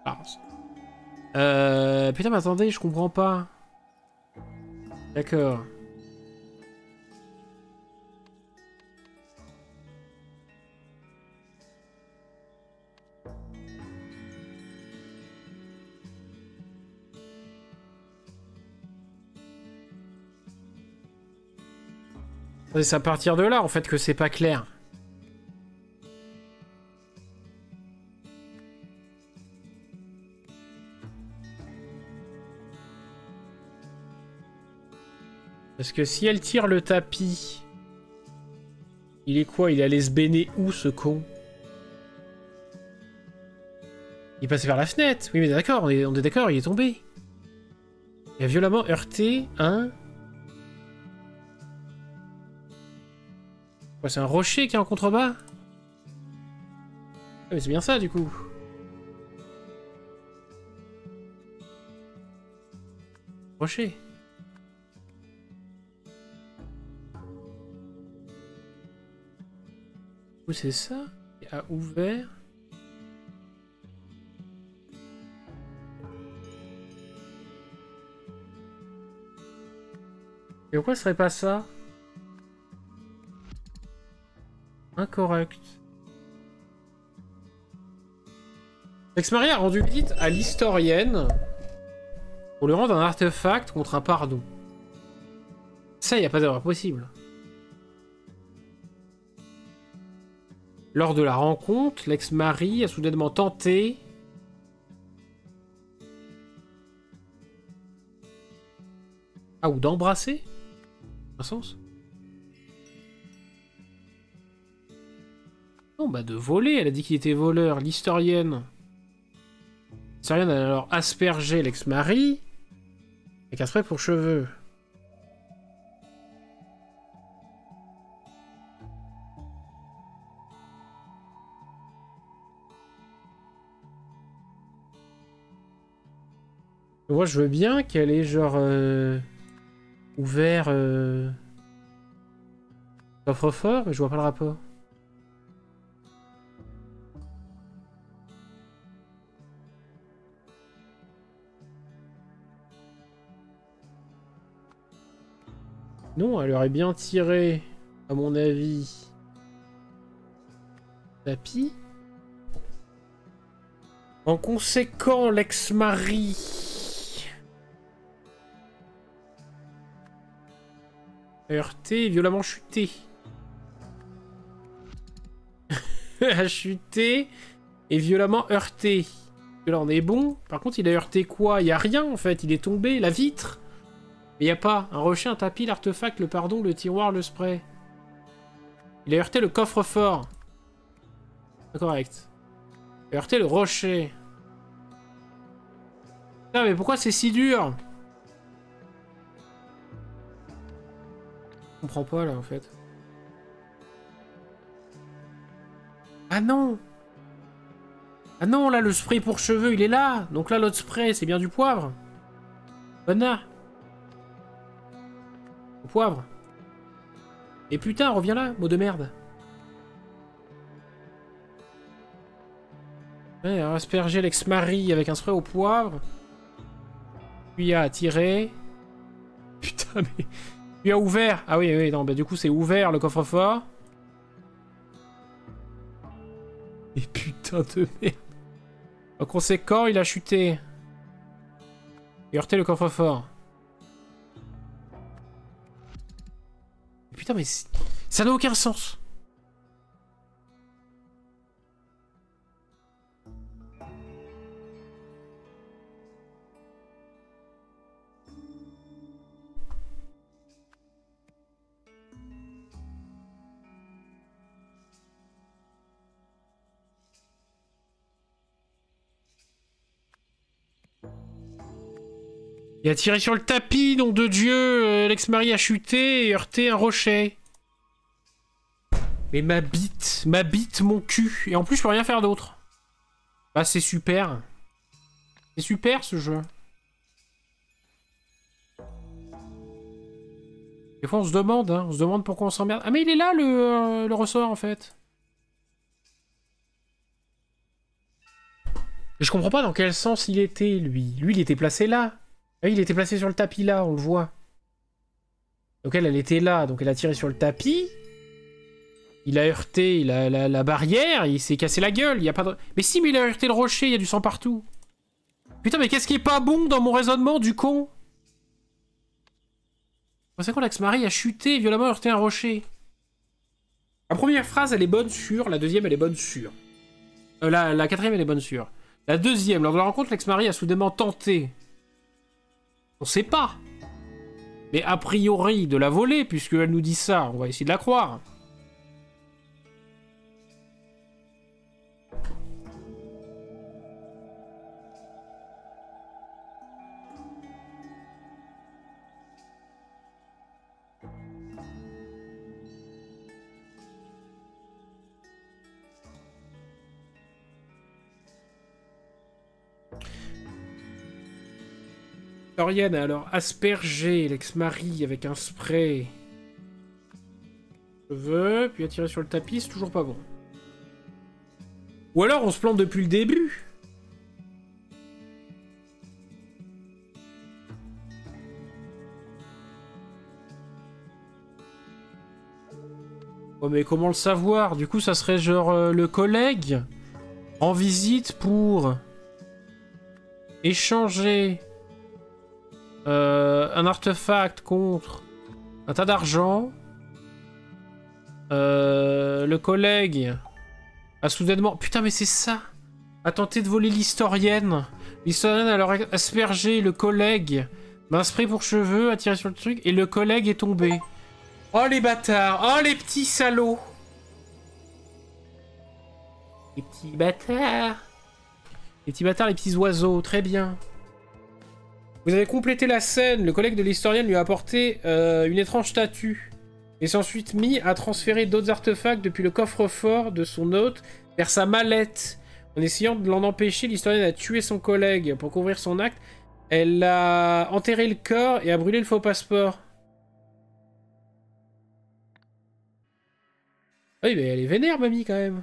Ah, putain, mais attendez, je comprends pas. D'accord. C'est à partir de là, en fait, que c'est pas clair. Parce que si elle tire le tapis... Il est quoi? Il est allé se baigner où, ce con? Il est passé vers la fenêtre. Oui, mais d'accord, on est d'accord, il est tombé. Il a violemment heurté un... Quoi, c'est un rocher qui est en contrebas? Ah, mais c'est bien ça, du coup. Rocher. Où c'est ça? Il a ouvert. Et pourquoi ce serait pas ça? Incorrect. L'ex-mari a rendu visite à l'historienne pour lui rendre un artefact contre un pardon. Ça, il n'y a pas d'erreur possible. Lors de la rencontre, l'ex-mari a soudainement tenté... Ah, ou d'embrasser? sens. Non, bah de voler, elle a dit qu'il était voleur. L'historienne. L'historienne a alors aspergé l'ex-mari avec un spray pour cheveux. Moi, je veux bien qu'elle ait genre ouvert coffre-fort, mais je vois pas le rapport. Non, elle aurait bien tiré, à mon avis, tapis. En conséquent, l'ex-mari heurté, violemment chuté. A chuté et violemment heurté. Là, on est bon. Par contre, il a heurté quoi? Il y a rien, en fait. Il est tombé. La vitre. Mais il n'y a pas. Un rocher, un tapis, l'artefact, le pardon, le tiroir, le spray. Il a heurté le coffre-fort. Correct. Il a heurté le rocher. Putain, mais pourquoi c'est si dur? Je comprends pas, là, en fait. Ah non! Ah non, là, le spray pour cheveux, il est là! Donc là, l'autre spray, c'est bien du poivre. Connard! Au poivre. Et putain, reviens là, mot de merde. Ouais, asperger l'ex-mari avec un spray au poivre. Puis a tiré. Putain, mais... Puis a ouvert. Ah oui, oui, non, bah du coup, c'est ouvert le coffre-fort. Et putain de merde. En conséquent, il a chuté. Il a heurté le coffre-fort. Putain, mais ça n'a aucun sens. Il a tiré sur le tapis, nom de Dieu. L'ex-mari a chuté et heurté un rocher. Mais ma bite, mon cul. Et en plus, je peux rien faire d'autre. Bah, c'est super. C'est super, ce jeu. Des fois, on se demande, hein. On se demande pourquoi on s'emmerde. Ah, mais il est là, le ressort, en fait. Et je comprends pas dans quel sens il était, lui. Lui, il était placé là. Ah, il était placé sur le tapis là, on le voit. Donc elle était là, donc elle a tiré sur le tapis. Il a heurté la barrière, il s'est cassé la gueule, il y a pas de... Mais si, mais il a heurté le rocher, il y a du sang partout. Putain, mais qu'est-ce qui est pas bon dans mon raisonnement, du con? C'est quoi, l'ex-mari a chuté, violemment heurté un rocher. La première phrase, elle est bonne sûre, la deuxième, elle est bonne sûre. La quatrième, elle est bonne sûre. La deuxième, lors de la rencontre, l'ex-mari a soudainement tenté... On sait pas. Mais a priori, de la voler, puisqu'elle nous dit ça, on va essayer de la croire. Floriane a alors aspergé l'ex-mari avec un spray. Cheveux, puis a tiré sur le tapis, c'est toujours pas bon. Ou alors on se plante depuis le début. Oh mais comment le savoir? Du coup ça serait genre le collègue en visite pour échanger un artefact contre un tas d'argent. Le collègue a soudainement... Putain, mais c'est ça! A tenté de voler l'historienne. L'historienne a alors aspergé le collègue d'un spray pour cheveux, a tiré sur le truc, et le collègue est tombé. Oh les bâtards. Oh les petits salauds. Les petits bâtards. Les petits bâtards, les petits oiseaux. Très bien. Vous avez complété la scène. Le collègue de l'historienne lui a apporté une étrange statue. Et s'est ensuite mis à transférer d'autres artefacts depuis le coffre-fort de son hôte vers sa mallette. En essayant de l'en empêcher, l'historienne a tué son collègue. Pour couvrir son acte, elle a enterré le corps et a brûlé le faux passeport. Oui, mais elle est vénère, mamie, quand même.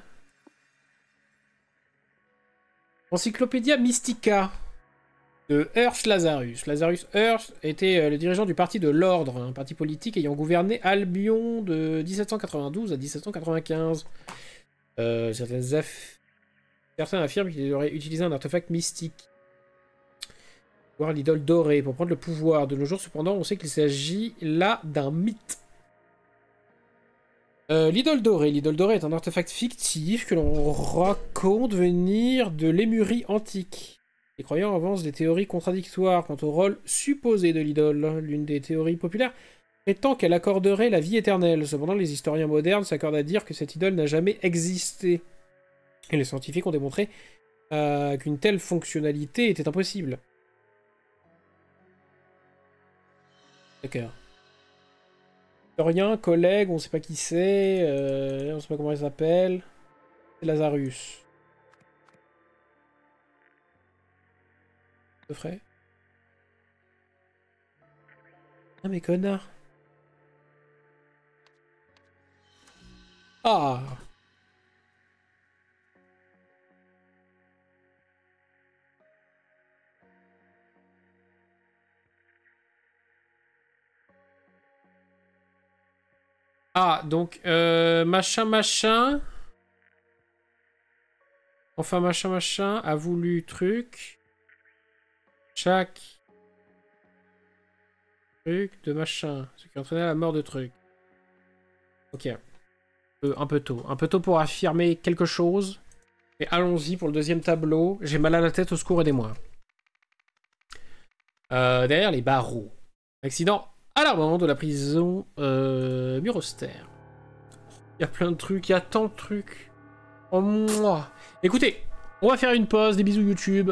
Encyclopédia Mystica de Hearst Lazarus. Lazarus Hearst était le dirigeant du parti de l'Ordre, un parti politique ayant gouverné Albion de 1792 à 1795. Certains affirment qu'il aurait utilisé un artefact mystique. Voir l'idole dorée pour prendre le pouvoir. De nos jours, cependant, on sait qu'il s'agit là d'un mythe. L'idole dorée. L'idole dorée est un artefact fictif que l'on raconte venir de Lémurie antique. Les croyants avancent des théories contradictoires quant au rôle supposé de l'idole. L'une des théories populaires prétend qu'elle accorderait la vie éternelle. Cependant, les historiens modernes s'accordent à dire que cette idole n'a jamais existé. Et les scientifiques ont démontré qu'une telle fonctionnalité était impossible. D'accord. Historien, collègue, on sait pas qui c'est, on sait pas comment il s'appelle. C'est Lazarus. De frais. Ah mais connard. Ah. Ah, donc, machin, machin. Enfin, machin, machin a voulu truc. Chaque truc de machin. Ce qui entraînait la mort de truc. Ok. Un peu tôt. Un peu tôt pour affirmer quelque chose. Mais allons-y pour le deuxième tableau. J'ai mal à la tête, au secours, aidez-moi. Derrière les barreaux. Accident alarmant de la prison Muroster. Il y a plein de trucs, il y a tant de trucs. Oh moi. Écoutez, on va faire une pause, des bisous YouTube.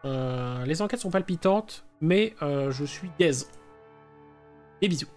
Les enquêtes sont palpitantes, mais je suis gaze. Des bisous.